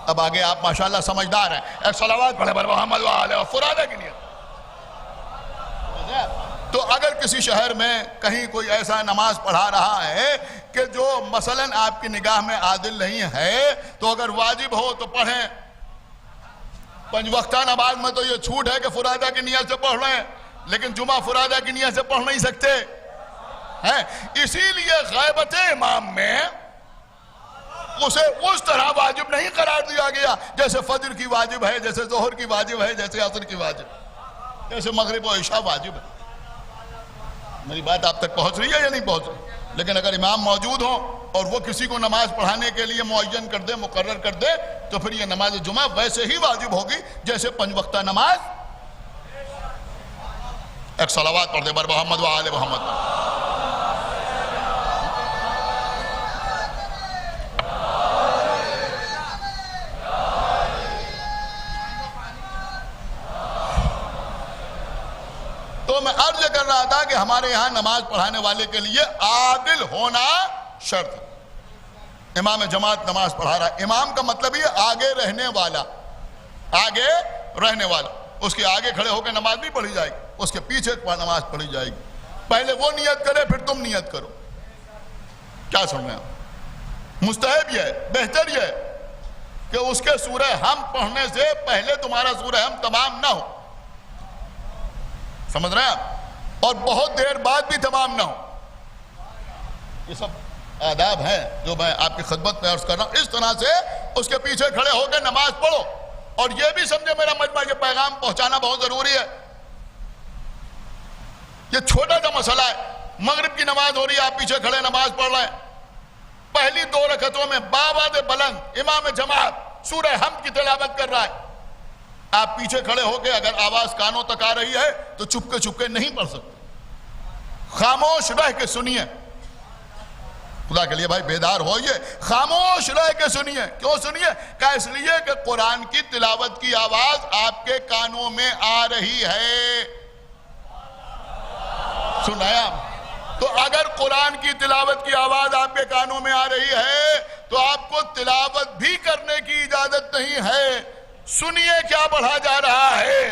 اب آگے آپ ماشاءاللہ سمجھدار ہیں، ایک صلوات پڑھے بر محمد و آلہ، فرادہ کی نیت۔ تو اگر کسی شہر میں کہیں کوئی ایسا نماز پڑھا رہا ہے کہ جو مثلاً آپ کی نگاہ میں عادل نہیں ہے تو اگر واجب ہو تو پڑھیں۔ 5 وقتہ نماز میں تو یہ چھوٹ ہے کہ فرادہ کی نیت سے پڑھ رہے ہیں، لیکن جمعہ فرادہ کی نیت سے پڑھ نہیں سکتے ہیں۔ اسی لیے غیبت امام میں اسے اس طرح واجب نہیں قرار دیا گیا جیسے فجر کی واجب ہے، جیسے ظہر کی واجب ہے، جیسے عصر کی واجب، جیسے مغرب و عشاء واجب ہے۔ میری بات آپ تک پہنچ رہی ہے یا نہیں پہنچ رہی؟ لیکن اگر امام موجود ہوں اور وہ کسی کو نماز پڑھانے کے لیے معین کر دے، مقرر کر دے، تو پھر یہ نماز جمعہ ویسے ہی واجب ہوگی جیسے 5 وقتہ نماز۔ ایک صلوات پڑھ دے بر محمد و آل محمد۔ تو میں عرض کر رہا تھا کہ ہمارے یہاں نماز پڑھانے والے کے لیے عادل ہونا شرط ہے۔ امام جماعت نماز پڑھا رہا ہے، امام کا مطلب یہ آگے رہنے والا، آگے رہنے والا۔ اس کے آگے کھڑے ہو کے نماز نہیں پڑھی جائے گی، اس کے پیچھے نماز پڑھی جائے گی۔ پہلے وہ نیت کرے پھر تم نیت کرو۔ کیا سمجھ رہے ہیں؟ مستحب یہ ہے، بہتر یہ ہے کہ اس کے سورہ ہم پڑھنے سے پہلے تمہارا سورہ ہم تمام نہ ہو، سمجھ رہے ہیں آپ؟ اور بہت دیر بعد بھی تمام نہ ہو۔ یہ سب آداب ہیں جو میں آپ کی خدمت میں عرض کر رہا ہوں۔ اس طرح سے اس کے پیچھے کھڑے ہو کے نماز پڑھو، اور یہ بھی سمجھے میرا مجمع یہ پیغام پہنچانا بہت ضروری ہے۔ یہ چھوٹا سا مسئلہ ہے، مغرب کی نماز ہو رہی ہے، آپ پیچھے کھڑے نماز پڑھ رہے ہیں، پہلی 2 رکعتوں میں باواد بلند امام جماعت سورہ حمد کی تلاوت کر رہا ہے، آپ پیچھے کھڑے ہو کے اگر آواز کانوں تک آ رہی ہے تو چپ کے نہیں پڑھ سکتے، خاموش رہ کے سنیے۔ خدا کے لیے بھائی بیدار ہوئیے، خاموش رہ کے سنیے۔ کیوں سنیے؟ کہ اس لیے کہ قرآن کی تلاوت کی آواز آپ کے کانوں میں آ رہی ہے۔ سنایا؟ تو اگر قرآن کی تلاوت کی آواز آپ کے کانوں میں آ رہی ہے تو آپ کو تلاوت بھی کرنے کی اجازت نہیں ہے۔ سنیے کیا پڑھا جا رہا ہے۔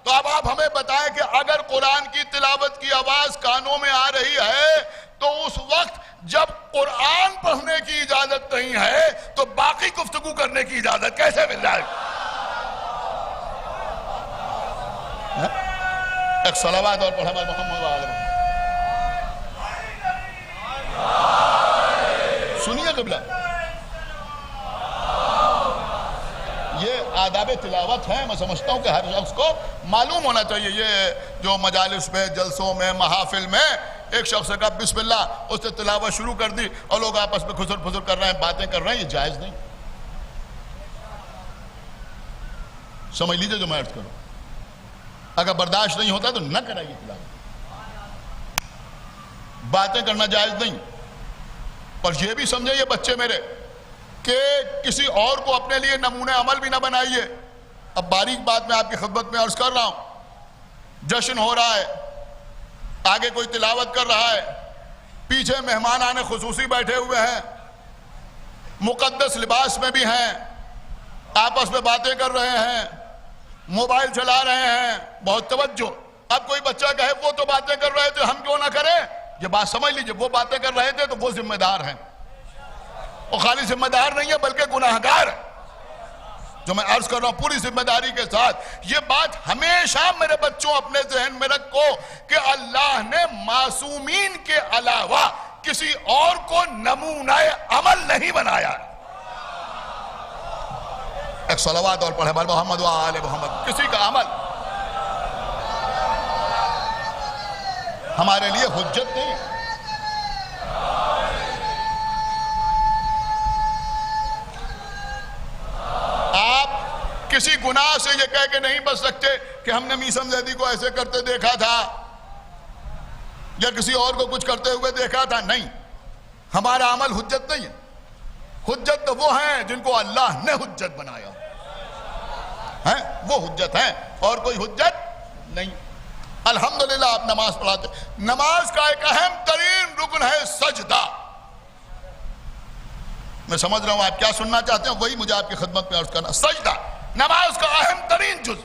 تو اب آپ ہمیں بتائیں کہ اگر قرآن کی تلاوت کی آواز کانوں میں آ رہی ہے تو اس وقت جب قرآن پڑھنے کی اجازت نہیں ہے تو باقی گفتگو کرنے کی اجازت کیسے مل جائے؟ ایک صلوات اور پڑھا محمد و آل محمد۔ القبلہ. یہ آداب تلاوت ہیں. میں سمجھتا ہوں کہ ہر شخص کو معلوم ہونا چاہیے. یہ جو مجالس میں، جلسوں میں، محافل میں ایک شخص کا بسم اللہ اس نے تلاوت شروع کر دی اور لوگ آپس میں خسر پھسر کر رہے ہیں، باتیں کر رہے ہیں، یہ جائز نہیں. سمجھ لیجئے جو میں عرض کروں. اگر برداشت نہیں ہوتا تو نہ کرائیے تلاوت. باتیں کرنا جائز نہیں. پر یہ بھی سمجھے یہ بچے میرے کہ کسی اور کو اپنے لیے نمونہ عمل بھی نہ بنائیے. اب باریک بات میں آپ کی خدمت میں عرض کر رہا ہوں. جشن ہو رہا ہے، آگے کوئی تلاوت کر رہا ہے، پیچھے مہمانان خصوصی بیٹھے ہوئے ہیں، مقدس لباس میں بھی ہیں، آپس میں باتیں کر رہے ہیں، موبائل چلا رہے ہیں. بہت توجہ. اب کوئی بچہ کہے وہ تو باتیں کر رہے تھے ہم کیوں نہ کریں؟ یہ بات سمجھ لیجئے، وہ باتیں کر رہے تھے تو وہ ذمہ دار ہیں. وہ خالی ذمہ دار نہیں ہے بلکہ گناہگار ہے. جو میں عرض کر رہا ہوں پوری ذمہ داری کے ساتھ. یہ بات ہمیشہ میرے بچوں اپنے ذہن میں رکھو کہ اللہ نے معصومین کے علاوہ کسی اور کو نمونہ عمل نہیں بنایا. ایک صلوات اور پڑھے محمد و آل محمد. کسی کا عمل ہمارے لیے حجت نہیں. آپ کسی گناہ سے یہ کہہ کے نہیں بچ سکتے کہ ہم نے میثم زیدی کو ایسے کرتے دیکھا تھا یا کسی اور کو کچھ کرتے ہوئے دیکھا تھا. نہیں، ہمارا عمل حجت نہیں ہے. حجت تو وہ ہیں جن کو اللہ نے حجت بنایا ہے، وہ حجت ہیں اور کوئی حجت نہیں. الحمدللہ آپ نماز پڑھاتے. نماز کا ایک اہم ترین رکن ہے سجدہ. میں سمجھ رہا ہوں آپ کیا سننا چاہتے ہیں، وہی مجھے آپ کی خدمت میں عرض کرنا. سجدہ نماز کا اہم ترین جز.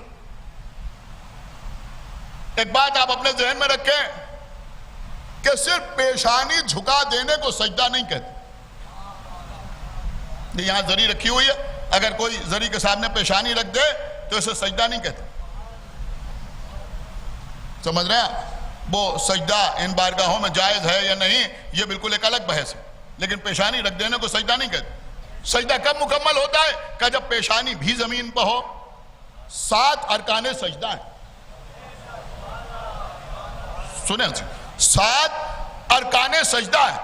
ایک بات آپ اپنے ذہن میں رکھیں کہ صرف پیشانی جھکا دینے کو سجدہ نہیں کہتے. یہاں زری رکھی ہوئی ہے، اگر کوئی زری کے سامنے پیشانی رکھ دے تو اسے سجدہ نہیں کہتے. سمجھ رہے ہیں؟ وہ سجدہ ان بارگاہوں میں جائز ہے یا نہیں یہ بالکل ایک الگ بحث ہے، لیکن پیشانی رکھ دینے کو سجدہ نہیں کہتے. سجدہ کب مکمل ہوتا ہے؟ کہ جب پیشانی بھی زمین پر ہو. 7 ارکان سجدہ ہیں. سنیں 7 ارکان سجدہ ہیں.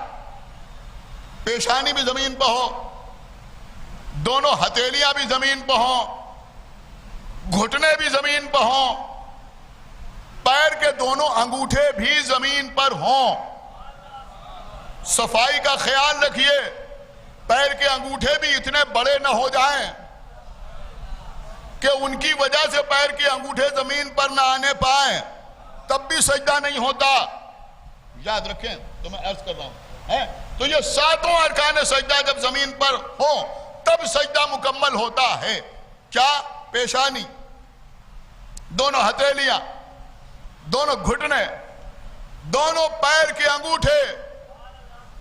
پیشانی بھی زمین پر ہو، دونوں ہتھیلیاں بھی زمین پر ہوں، گھٹنے بھی زمین پر ہوں، پیر کے دونوں انگوٹھے بھی زمین پر ہوں. صفائی کا خیال رکھیے، پیر کے انگوٹھے بھی اتنے بڑے نہ ہو جائیں کہ ان کی وجہ سے پیر کے انگوٹھے زمین پر نہ آنے پائیں، تب بھی سجدہ نہیں ہوتا. یاد رکھیں تو میں عرض کر رہا ہوں. تو یہ 7 ارکان سجدہ جب زمین پر ہوں تب سجدہ مکمل ہوتا ہے. کیا؟ پیشانی، دونوں ہتھیلیاں، دونوں گھٹنے، دونوں پیر کے انگوٹھے.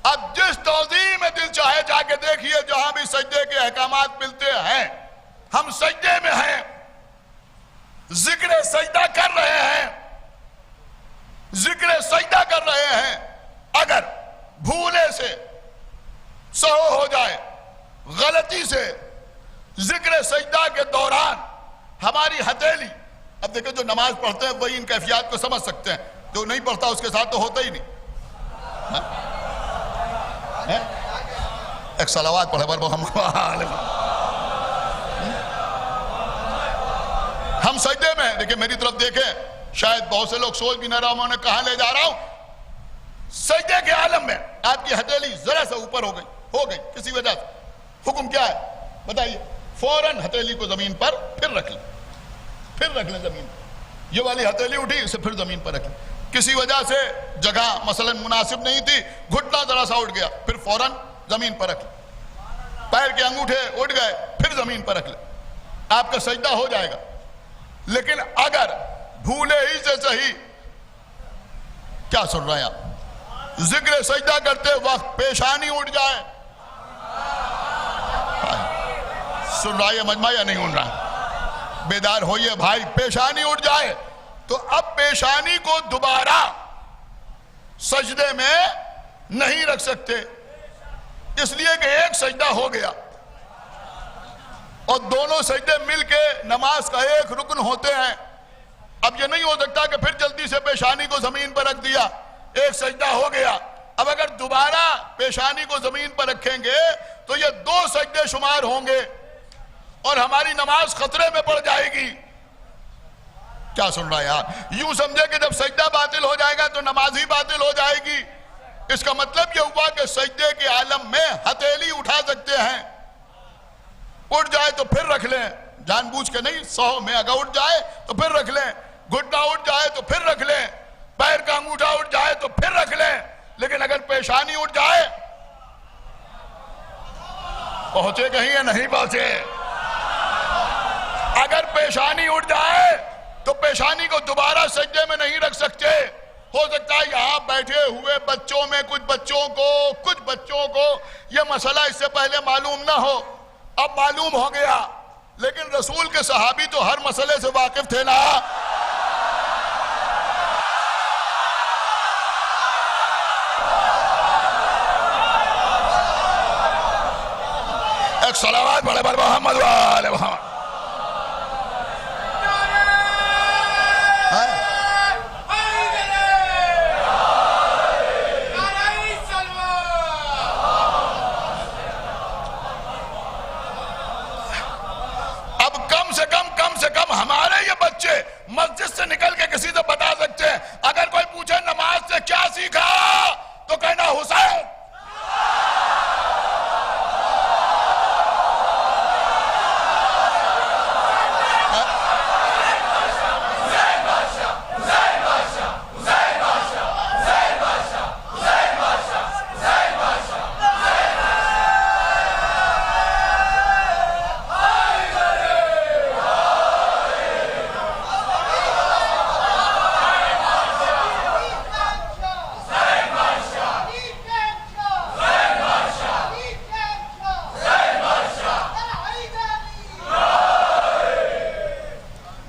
اب جس توضیح میں دل چاہے جا کے دیکھیے جہاں بھی سجدے کے احکامات ملتے ہیں. ہم سجدے میں ہیں، ذکر سجدہ کر رہے ہیں، ذکر سجدہ کر رہے ہیں. اگر بھولے سے سہو ہو جائے، غلطی سے ذکر سجدہ کے دوران ہماری ہتھیلی، اب دیکھیں جو نماز پڑھتے ہیں وہی ان کیفیات کو سمجھ سکتے ہیں، جو نہیں پڑھتا اس کے ساتھ تو ہوتا ہی نہیں. ایک صلوات پڑھے محمد. ہم سجدے میں ہیں. دیکھیں میری طرف دیکھیں، شاید بہت سے لوگ سوچ بھی نہ رہا میں کہاں لے جا رہا ہوں. سجدے کے عالم میں آپ کی ہتھیلی ذرا سا اوپر ہو گئی کسی وجہ سے. حکم کیا ہے بتائیے؟ فوراً ہتھیلی کو زمین پر پھر رکھ لیں زمین پر. یہ والی ہتھیلی اٹھی اسے پھر زمین پر رکھ لیں. کسی وجہ سے جگہ مثلا مناسب نہیں تھی، گھٹنا ذرا سا اٹھ گیا، پھر فوراً زمین پر رکھ لیں. پیر کے انگوٹھے اٹھ گئے، پھر زمین پر رکھ لیں. آپ کا سجدہ ہو جائے گا. لیکن اگر بھولے ہی سے صحیح، کیا سن رہے ہیں آپ؟ ذکر سجدہ کرتے وقت پیشانی اٹھ جائے، سن رہا ہے مجمع یا نہیں سن رہا؟ بیدار ہوئیے بھائی. پیشانی اٹھ جائے تو اب پیشانی کو دوبارہ سجدے میں نہیں رکھ سکتے. اس لیے کہ ایک سجدہ ہو گیا اور دونوں سجدے مل کے نماز کا ایک رکن ہوتے ہیں. اب یہ نہیں ہو سکتا کہ پھر جلدی سے پیشانی کو زمین پر رکھ دیا, ایک سجدہ ہو گیا, اب اگر دوبارہ پیشانی کو زمین پر رکھیں گے تو یہ 2 سجدے شمار ہوں گے اور ہماری نماز خطرے میں پڑ جائے گی. کیا سن رہا ہے آپ؟ یوں سمجھے کہ جب سجدہ باطل ہو جائے گا تو نماز ہی باطل ہو جائے گی. اس کا مطلب یہ ہوا کہ سجدے کے عالم میں ہتھیلی اٹھا سکتے ہیں, اٹھ جائے تو پھر رکھ لیں, جان بوجھ کے نہیں, 100 میں اگر اٹھ جائے تو پھر رکھ لیں, گھٹنا اٹھ جائے تو پھر رکھ لیں, پیر کا انگوٹھا اٹھ جائے تو پھر رکھ لیں. لیکن اگر پیشانی اٹھ جائے, پہنچے کہیں یا نہیں پہنچے, اگر پیشانی اٹھ جائے تو پیشانی کو دوبارہ سجدے میں نہیں رکھ سکتے. ہو سکتا ہے یہاں بیٹھے ہوئے بچوں میں کچھ بچوں کو یہ مسئلہ اس سے پہلے معلوم نہ ہو, اب معلوم ہو گیا, لیکن رسول کے صحابی تو ہر مسئلے سے واقف تھے نا. ایک صلوات پڑھے بر محمد و آل محمد. کم سے کم ہمارے یہ بچے مسجد سے نکل کے کسی سے بتا سکتے ہیں, اگر کوئی پوچھے نماز سے کیا سیکھا تو کہنا حسین.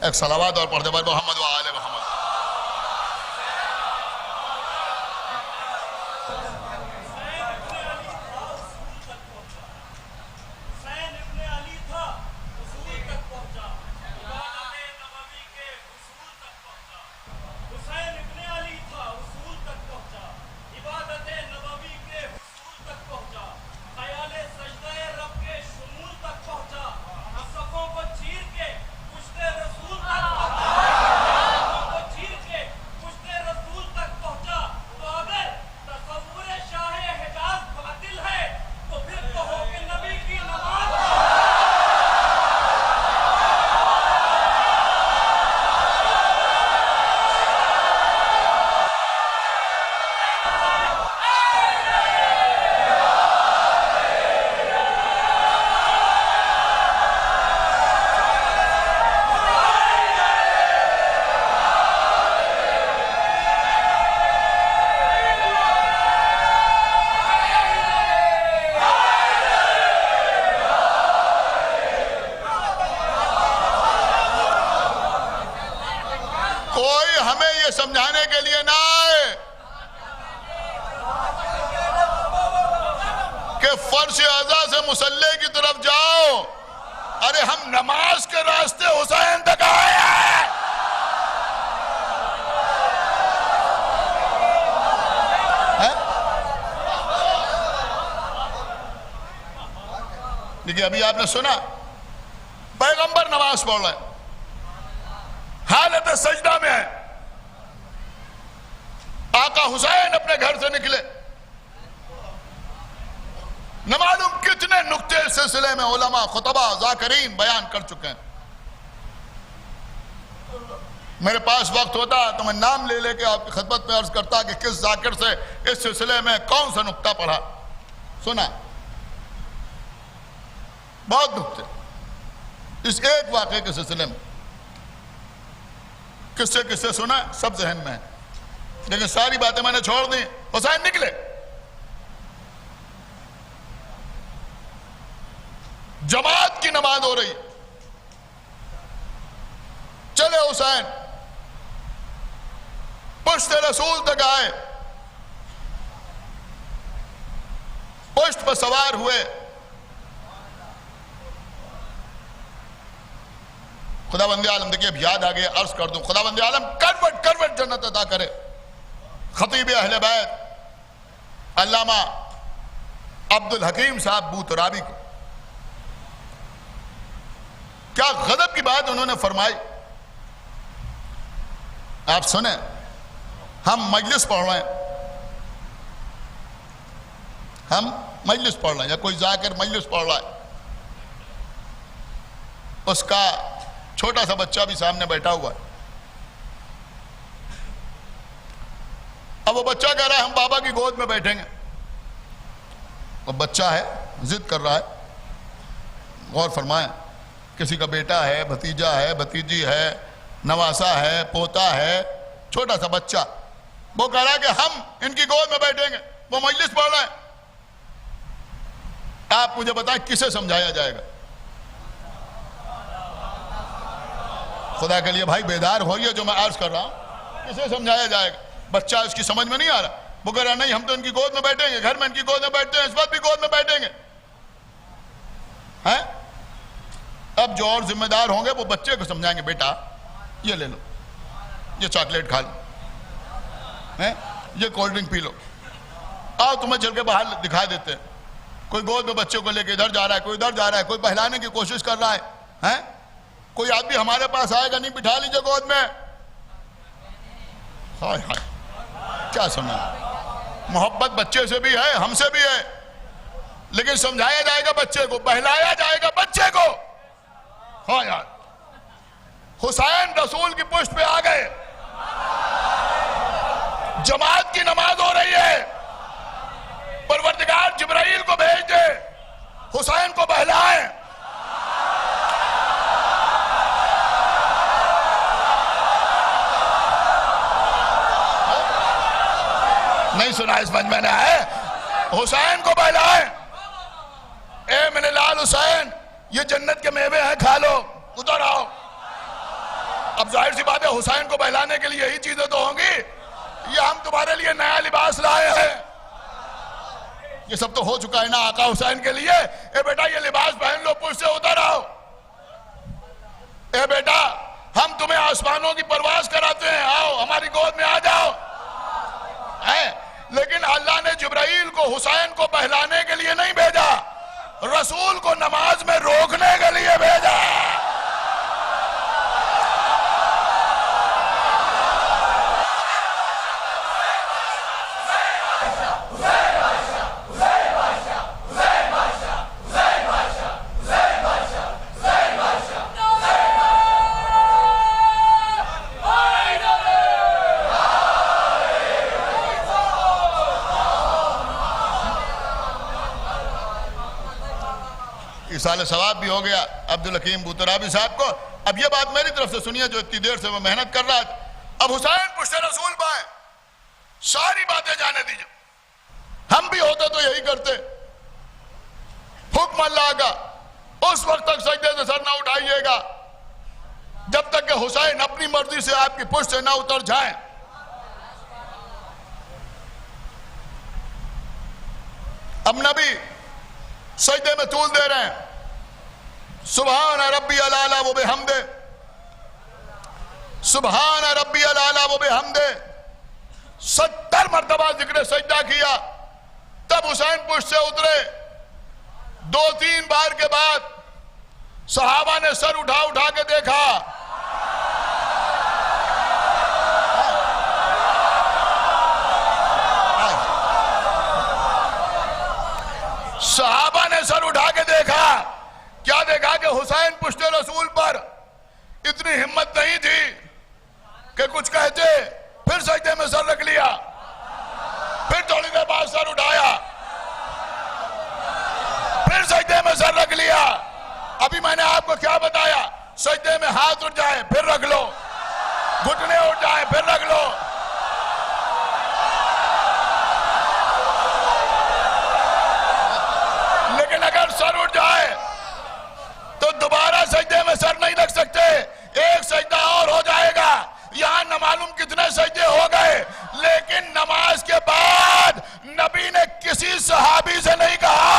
ایک صلوات اور پڑھ دے بر محمد و آل محمد. سمجھانے کے لیے نہ آئے کہ فرش اعضاء سے مصلی کی طرف جاؤ. ارے ہم نماز کے راستے حسین تک آئے ہیں. دیکھیے ابھی آپ نے سنا پیغمبر نماز پڑھ رہے ہیں, حالت سجدہ میں ہے, آقا حسین اپنے گھر سے نکلے. نہ معلوم کتنے نکتے اس سلسلے میں علماء, خطبہ, ذاکرین بیان کر چکے ہیں. میرے پاس وقت ہوتا تو میں نام لے لے کے آپ کی خدمت میں عرض کرتا کہ کس ذاکر سے اس سلسلے میں کون سا نکتہ پڑھا. سنا بہت نکتے اس ایک واقعے کے سلسلے میں, کس سے سنا سب ذہن میں ہے, لیکن ساری باتیں میں نے چھوڑ دی. حسین نکلے, جماعت کی نماز ہو رہی, چلے حسین پشت رسول تک آئے, پشت پشت پر سوار ہوئے. خدا بند عالم دیکھیے اب یاد آگے عرض کر دوں, خدا بند عالم کروٹ جنت عطا کرے. خطیب اہل بیت علامہ عبدالحکیم صاحب بوترابی کو کیا غضب کی بات انہوں نے فرمائی. آپ سنیں, ہم مجلس پڑھ رہے ہیں, ہم مجلس پڑھ رہے ہیں یا کوئی ذاکر مجلس پڑھ رہا ہے, اس کا چھوٹا سا بچہ بھی سامنے بیٹھا ہوا ہے. اب وہ بچہ کہہ رہا ہے ہم بابا کی گود میں بیٹھیں گے. وہ بچہ ہے, ضد کر رہا ہے. غور فرمائیں, کسی کا بیٹا ہے, بھتیجا ہے, بھتیجی ہے, نواسا ہے, پوتا ہے, چھوٹا سا بچہ, وہ کہہ رہا ہے کہ ہم ان کی گود میں بیٹھیں گے. وہ مجلس پڑھ رہے ہیں. آپ مجھے بتائیں کسے سمجھایا جائے گا؟ خدا کے لیے بھائی بیدار ہوئیے, جو میں عرض کر رہا ہوں کسے سمجھایا جائے گا؟ بچہ اس کی سمجھ میں نہیں آ رہا. وہ کہہ رہا نہیں ہم تو ان کی گود میں بیٹھیں گے, گھر میں ان کی گود میں بیٹھتے ہیں, اس وقت بھی گود میں بیٹھیں گے. اب جو اور ذمہ دار ہوں گے وہ بچے کو سمجھائیں گے, بیٹا یہ لے لو, یہ چاکلیٹ کھا لو, یہ کولڈ ڈرنک پی لو, آؤ تمہیں چل کے باہر دکھا دیتے ہیں. کوئی گود میں بچے کو لے کے ادھر جا رہا ہے, کوئی ادھر جا رہا ہے, کوئی بہلانے کی کوشش کر رہا ہے. کوئی آدمی ہمارے پاس آئے گا, نہیں بٹھا لیجئے گود میں. ہائے ہائے کیا سمجھا, محبت بچے سے بھی ہے, ہم سے بھی ہے, لیکن سمجھایا جائے گا بچے کو, بہلایا جائے گا بچے کو. ہاں یار, حسین رسول کی پشت پہ آ گئے, جماعت کی نماز ہو رہی ہے, پروردگار جبرائیل کو بھیج دے, حسین کو بہلائیں. نہیں سنا اس مجمع نے ہے, حسین کو بہلائیں. اے میرے لال حسین, یہ جنت کے میوے ہیں, کھا لو, ادھر آؤ. اب ظاہر سی بات ہے حسین کو بہلانے کے لیے یہی چیزیں تو ہوں گی. یہ ہم تمہارے لیے نیا لباس لائے ہیں, یہ سب تو ہو چکا ہے نا آقا حسین کے لیے. اے بیٹا یہ لباس پہن لو, پشت سے ادھر آؤ. اے بیٹا ہم تمہیں آسمانوں کی پرواز کراتے ہیں, آؤ ہماری گود میں آ جاؤ. لیکن اللہ نے جبرائیل کو حسین کو بہلانے کے لیے نہیں بھیجا, رسول کو نماز میں روکنے کے لیے بھیجا. سال ثواب بھی ہو گیا عبدالحکیم بوترابی صاحب کو. اب یہ بات میری طرف سے سنیے جو اتنی دیر سے میں محنت کر رہا تھا. اب حسین پشت رسول پائے, ساری باتیں جانے دیجئے. ہم بھی ہوتے تو یہی کرتے. حکم اللہ کا, اس وقت تک سجدے سے سر نہ اٹھائیے گا جب تک کہ حسین اپنی مرضی سے آپ کی پشت سے نہ اتر جائیں. اب نبی سجدے میں طول دے رہے ہیں, سبحان ربی العالی و بحمدہ, سبحان ربی العالی و بحمدہ. 70 مرتبہ ذکر سجدہ کیا, تب حسین پشت سے اترے. 2-3 بار کے بعد صحابہ نے سر اٹھا کے دیکھا. صحابہ نے سر اٹھا کے دیکھا. کیا دیکھا کہ حسین پشت رسول پر اتنی ہمت نہیں تھی کہ کچھ کہتے. پھر سجدے میں سر رکھ لیا, پھر تھوڑی دیر بعد سر اٹھایا, پھر سجدے میں سر رکھ لیا. ابھی میں نے آپ کو کیا بتایا, سجدے میں ہاتھ اٹھ جائے پھر رکھ لو, گھٹنے اٹھ جائے پھر رکھ لو. لیکن اگر سر اٹھ جائے تو دوبارہ سجدے میں سر نہیں رکھ سکتے, ایک سجدہ اور ہو جائے گا. یہاں نہ معلوم کتنے سجدے ہو گئے, لیکن نماز کے بعد نبی نے کسی صحابی سے نہیں کہا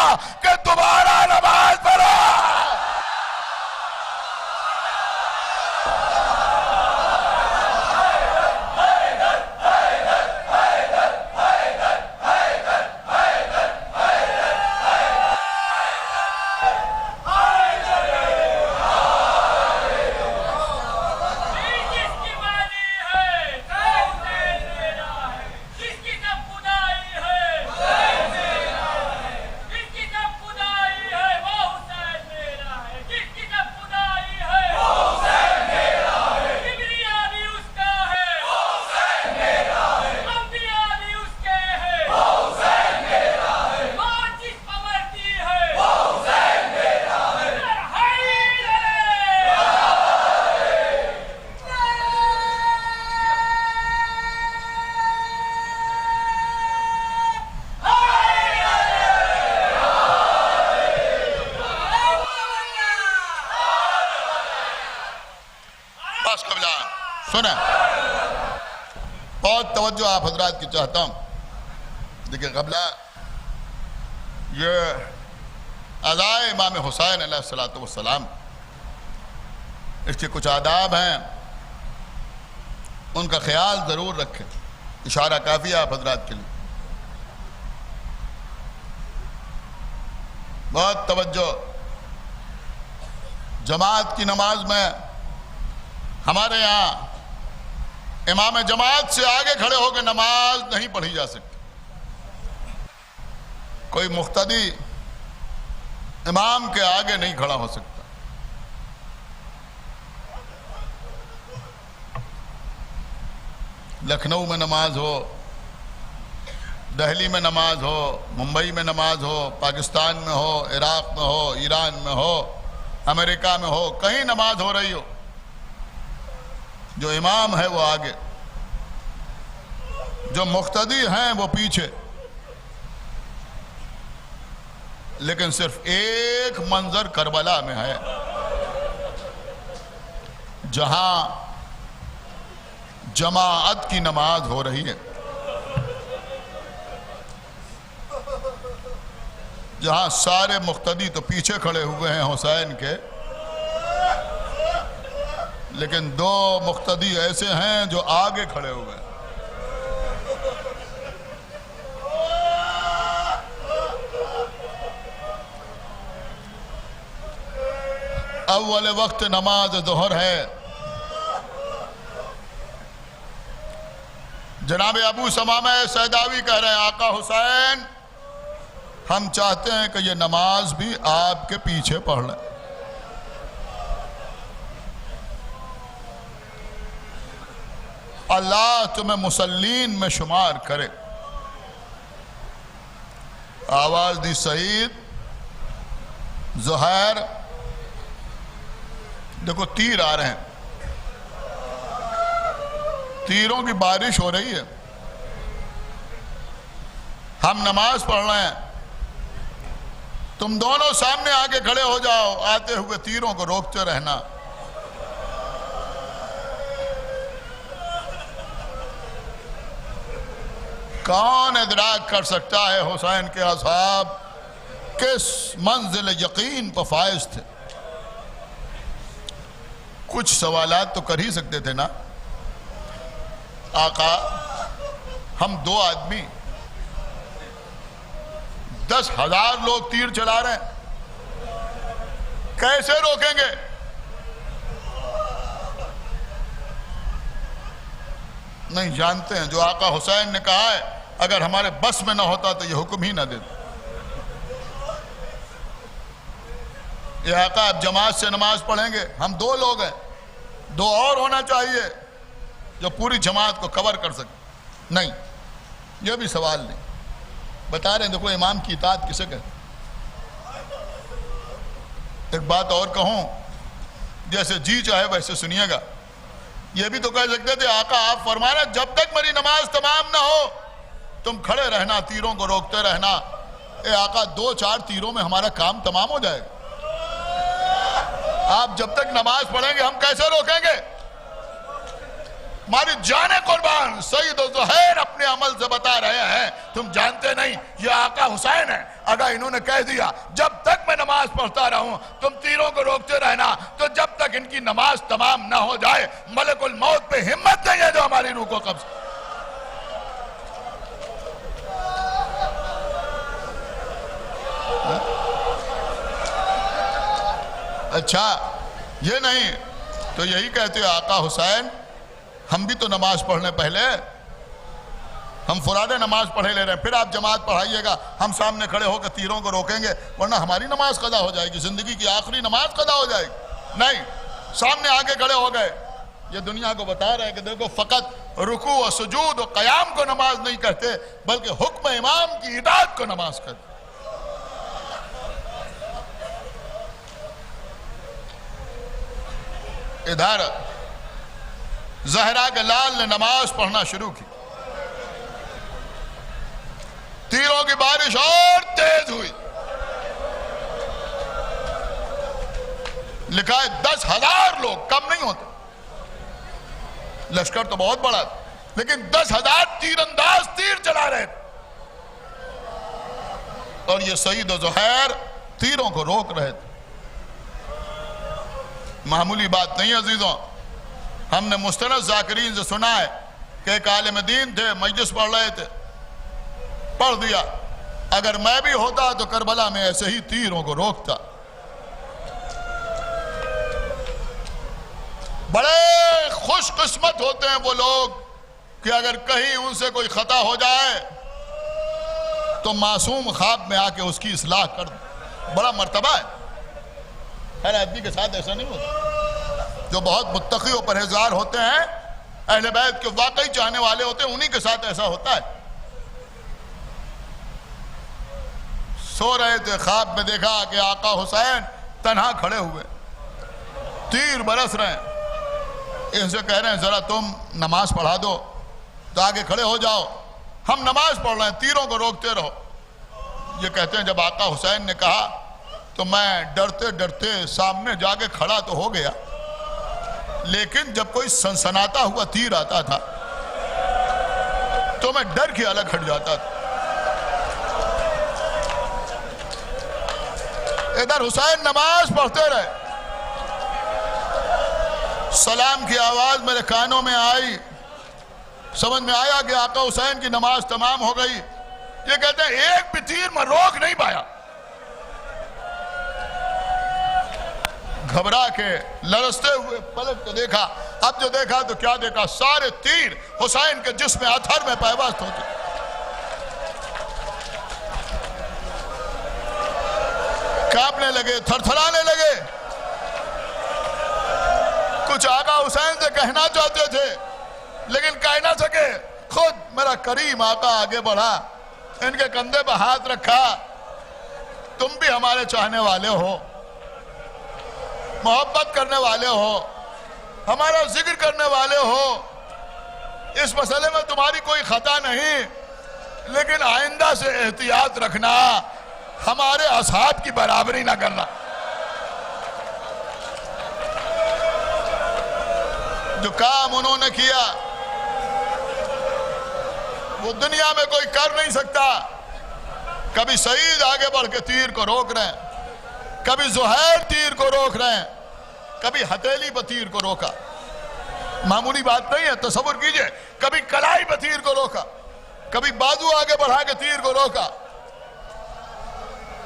سنیں بہت توجہ آپ حضرات کی چاہتا ہوں. دیکھیں قبلہ یہ ادائے امام حسین علیہ الصلوۃ والسلام، اس کے کچھ آداب ہیں، ان کا خیال ضرور رکھیں. اشارہ کافی ہے آپ حضرات کے لیے. بہت توجہ. جماعت کی نماز میں ہمارے یہاں امام جماعت سے آگے کھڑے ہو کے نماز نہیں پڑھی جا سکتی. کوئی مقتدی امام کے آگے نہیں کھڑا ہو سکتا. لکھنؤ میں نماز ہو، دہلی میں نماز ہو، ممبئی میں نماز ہو، پاکستان میں ہو، عراق میں ہو، ایران میں ہو، امریکہ میں ہو، کہیں نماز ہو رہی ہو، جو امام ہے وہ آگے، جو مقتدی ہیں وہ پیچھے. لیکن صرف ایک منظر کربلا میں ہے جہاں جماعت کی نماز ہو رہی ہے، جہاں سارے مقتدی تو پیچھے کھڑے ہوئے ہیں حسین کے، لیکن دو مقتدی ایسے ہیں جو آگے کھڑے ہوئے ہیں. اول وقت نماز ظہر ہے. جناب ابو ثمامہ سیداوی کہہ رہے ہیں آقا حسین ہم چاہتے ہیں کہ یہ نماز بھی آپ کے پیچھے پڑھ لیں. اللہ تمہیں مسلین میں شمار کرے. آواز دی سعید. زہیر دیکھو تیر آ رہے ہیں، تیروں کی بارش ہو رہی ہے، ہم نماز پڑھ رہے ہیں، تم دونوں سامنے آگے کھڑے ہو جاؤ، آتے ہوئے تیروں کو روکتے رہنا. کون ادراک کر سکتا ہے حسین کے اصحاب کس منزل یقین پر فائز تھے. کچھ سوالات تو کر ہی سکتے تھے نا. آقا ہم دو آدمی 10,000 لوگ تیر چلا رہے ہیں، کیسے روکیں گے؟ نہیں جانتے ہیں جو آقا حسین نے کہا ہے اگر ہمارے بس میں نہ ہوتا تو یہ حکم ہی نہ دیتے. یہ آقا اب جماعت سے نماز پڑھیں گے، ہم دو لوگ ہیں، دو اور ہونا چاہیے جو پوری جماعت کو کور کر سکے. نہیں، یہ بھی سوال نہیں. بتا رہے ہیں دیکھو امام کی اطاعت کسے کہتے. ایک بات اور کہوں، جیسے جی چاہے ویسے سنیے گا. یہ بھی تو کہہ سکتے تھے آقا آپ فرمانا جب تک میری نماز تمام نہ ہو تم کھڑے رہنا، تیروں کو روکتے رہنا. اے آقا 2-4 تیروں میں ہمارا کام تمام ہو جائے گا. آپ جب تک نماز پڑھیں گے ہم کیسے روکیں گے؟ ہماری جان قربان سید و زہیر اپنے عمل سے بتا رہے ہیں تم جانتے نہیں یہ آقا حسین ہے. اگر انہوں نے کہہ دیا جب تک میں نماز پڑھتا رہوں تم تیروں کو روکتے رہنا، تو جب تک ان کی نماز تمام نہ ہو جائے ملک الموت پہ ہمت نہیں ہے جو ہماری روح کو قبض. اچھا یہ نہیں تو یہی کہتے ہیں آقا حسین ہم بھی تو نماز پڑھنے پہلے، ہم فراد نماز پڑھے لے رہے ہیں، پھر آپ جماعت پڑھائیے گا، ہم سامنے کھڑے ہو کے تیروں کو روکیں گے ورنہ ہماری نماز قضا ہو جائے گی، زندگی کی آخری نماز قضا ہو جائے گی. نہیں، سامنے آگے کھڑے ہو گئے. یہ دنیا کو بتا رہے ہیں کہ دیکھو فقط رکوع و سجود و قیام کو نماز نہیں کہتے بلکہ حکم امام کی اطاعت کو نماز کہتے. ادھر زہرا کے لال نے نماز پڑھنا شروع کی. تیروں کی بارش اور تیز ہوئی. لکھا ہے 10,000 لوگ، کم نہیں ہوتے. لشکر تو بہت بڑا تھا، لیکن 10,000 تیر انداز تیر چلا رہے تھے، اور یہ سعید و زہیر تیروں کو روک رہے تھے۔ معمولی بات نہیں عزیزوں، ہم نے مستند ذاکرین سے سنا ہے کہ ایک عالم دین تھے، مجلس پڑھ رہے تھے، پڑھ دیا، اگر میں بھی ہوتا تو کربلا میں ایسے ہی تیروں کو روکتا۔ بڑے خوش قسمت ہوتے ہیں وہ لوگ کہ اگر کہیں ان سے کوئی خطا ہو جائے تو معصوم خواب میں آ کے اس کی اصلاح کر دے، بڑا مرتبہ ہے۔ ہر آدمی کے ساتھ ایسا نہیں ہوتا، جو بہت متقی و پرہیزگار ہوتے ہیں، اہل بیت کے واقعی چاہنے والے ہوتے ہیں، انہی کے ساتھ ایسا ہوتا ہے۔ سو رہے تھے، خواب میں دیکھا کہ آقا حسین تنہا کھڑے ہوئے، تیر برس رہے ہیں، ان سے کہہ رہے ہیں ذرا تم نماز پڑھا دو، تو آگے کھڑے ہو جاؤ، ہم نماز پڑھ رہے ہیں، تیروں کو روکتے رہو۔ یہ کہتے ہیں جب آقا حسین نے کہا تو میں ڈرتے ڈرتے سامنے جا کے کھڑا تو ہو گیا، لیکن جب کوئی سنسناتا ہوا تیر آتا تھا تو میں ڈر کے الگ ہٹ جاتا تھا۔ ادھر حسین نماز پڑھتے رہے، سلام کی آواز میرے کانوں میں آئی، سمجھ میں آیا کہ آقا حسین کی نماز تمام ہو گئی۔ یہ کہتے ہیں ایک بھی تیر میں روک نہیں پایا، گھبرا کے لرزتے ہوئے پلٹ کے دیکھا، اب جو دیکھا تو کیا دیکھا، سارے تیر حسین کے جسم اطہر میں پیوست ہوتے، کانپنے لگے، تھر تھرانے لگے۔ کچھ آقا حسین سے کہنا چاہتے تھے لیکن کہہ نہ سکے، خود میرا کریم آقا آگے بڑھا، ان کے کندھے پہ ہاتھ رکھا، تم بھی ہمارے چاہنے والے ہو، محبت کرنے والے ہو، ہمارا ذکر کرنے والے ہو، اس مسئلے میں تمہاری کوئی خطا نہیں، لیکن آئندہ سے احتیاط رکھنا، ہمارے اصحاب کی برابری نہ کرنا۔ جو کام انہوں نے کیا وہ دنیا میں کوئی کر نہیں سکتا۔ کبھی سعید آگے بڑھ کے تیر کو روک رہے ہیں، کبھی زہیر تیر کو روک رہے ہیں، کبھی ہتھیلی پہ تیر کو روکا، معمولی بات نہیں ہے، تصور کیجئے، کبھی کلائی پہ تیر کو روکا، کبھی بازو آگے بڑھا کے تیر کو روکا،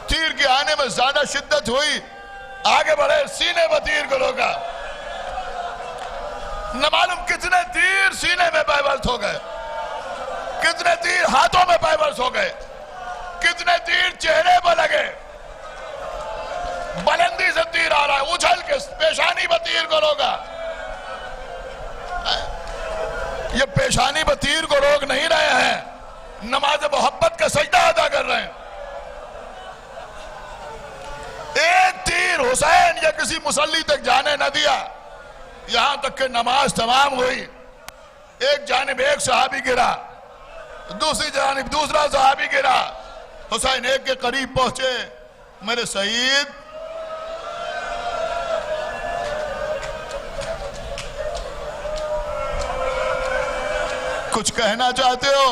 تیر کے آنے میں زیادہ شدت ہوئی، آگے بڑھے سینے پہ تیر کو روکا، نہ معلوم کتنے تیر سینے میں پیوست ہو گئے، کتنے تیر ہاتھوں میں پیوست ہو گئے، کتنے تیر چہرے پر لگے، بلندی سے تیر آ رہا ہے، اچھل کے پیشانی پر تیر کو روکا۔ یہ پیشانی پر تیر کو روک نہیں رہے ہیں، نماز محبت کا سجدہ ادا کر رہے ہیں۔ ایک تیر حسین یا کسی مصلی تک جانے نہ دیا، یہاں تک کہ نماز تمام ہوئی، ایک جانب ایک صحابی گرا، دوسری جانب دوسرا صحابی گرا، حسین ایک کے قریب پہنچے، میرے سعید کچھ کہنا چاہتے ہو؟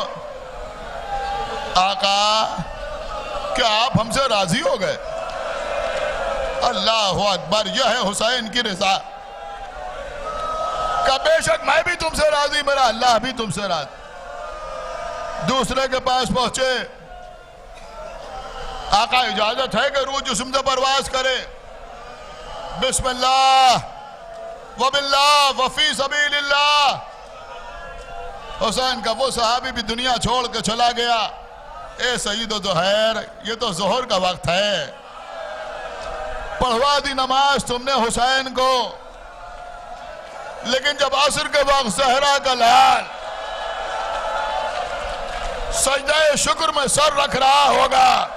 آقا کیا آپ ہم سے راضی ہو گئے؟ اللہ اکبر، یہ ہے حسین کی رضا کہ بے شک میں بھی تم سے راضی، میرا اللہ بھی تم سے راضی۔ دوسرے کے پاس پہنچے، آقا اجازت ہے کہ روح جسم سے پرواز کرے؟ بسم اللہ وباللہ وفی سبیل اللہ۔ حسین کا وہ صحابی بھی دنیا چھوڑ کے چلا گیا۔ اے سعید و زہیر، یہ تو ظہر کا وقت ہے، پڑھوا دی نماز تم نے حسین کو، لیکن جب عصر کے وقت زہرا کا لال سجدہ شکر میں سر رکھ رہا ہوگا،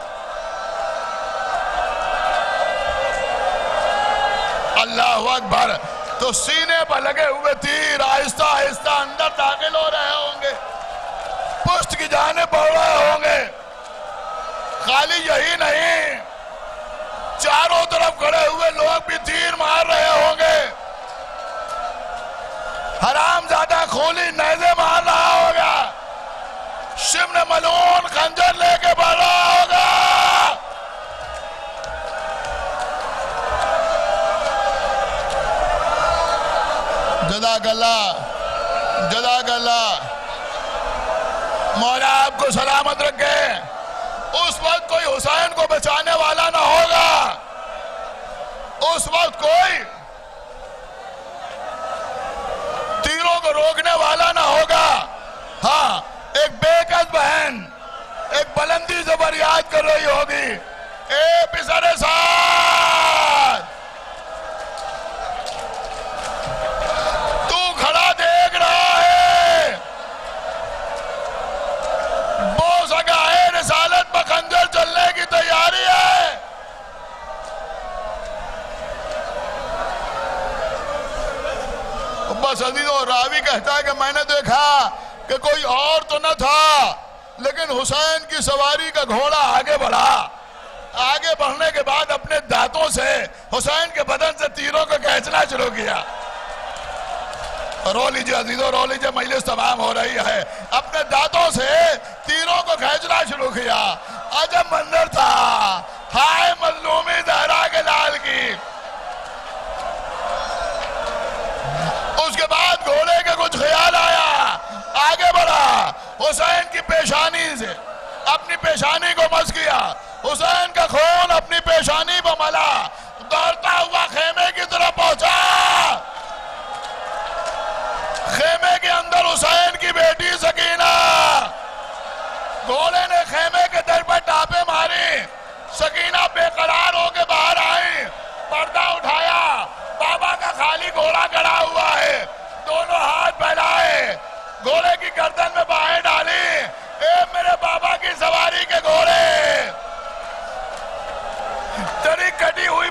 اللہ اکبر، تو سینے پر لگے ہوئے تیر آہستہ آہستہ اندر داخل ہو رہے ہوں گے، پشت کی جانب بڑھ رہے ہوں گے۔ خالی یہی نہیں، چاروں طرف کھڑے ہوئے لوگ بھی تیر مار رہے ہوں گے۔ حرام زادہ کھولی نیزے مار رہا ہوگا، شبن ملعون خنجر لے کے بڑھ رہا ہوگا۔ جزاک اللہ، جزاک اللہ، مولا آپ کو سلامت رکھے۔ اس وقت کوئی حسین کو بچانے والا نہ ہوگا، اس وقت کوئی تیروں کو روکنے والا نہ ہوگا۔ ہاں، ایک بے کس بہن ایک بلندی سے فریاد کر رہی ہوگی، اے پسر سعد، تو کھڑا دیکھ رہا ہے، بوس اگاہے رسالت پر خنجر چلنے کی تیاری ہے۔ بس عزیزو، راوی کہتا ہے کہ میں نے دیکھا کہ کوئی اور تو نہ تھا، لیکن حسین کی سواری کا گھوڑا آگے بڑھا، آگے بڑھنے کے بعد اپنے دانتوں سے حسین کے بدن سے تیروں کو کھینچنا شروع کیا۔ رو لیجئے عزیزو، رو لیجئے، مجلس تمام ہو رہی ہے۔ اپنے دانتوں سے تیروں کو کھینچنا شروع کیا۔ عجب منظر تھا، ہائے مظلومی زہرا کے لال کی۔ اس کے بعد گھوڑے کے کچھ خیال آیا، آگے بڑھا، حسین کی پیشانی سے اپنی پیشانی کو مس کیا، حسین کا خون اپنی پیشانی پر ملا، دوڑتا ہوا خیمے کی طرف پہنچا۔ خیمے کے اندر حسین کی بیٹی سکینہ، گھوڑے نے خیمے کے در پر ٹاپے ماری، سکینہ بے قرار ہو کے باہر آئی، پردہ اٹھایا، بابا کا خالی گھوڑا کھڑا ہوا ہے، دونوں ہاتھ پھیلائے، گھوڑے کی گردن میں باہیں ڈالی، اے میرے بابا کی سواری کے گھوڑے، تیری کٹی ہوئی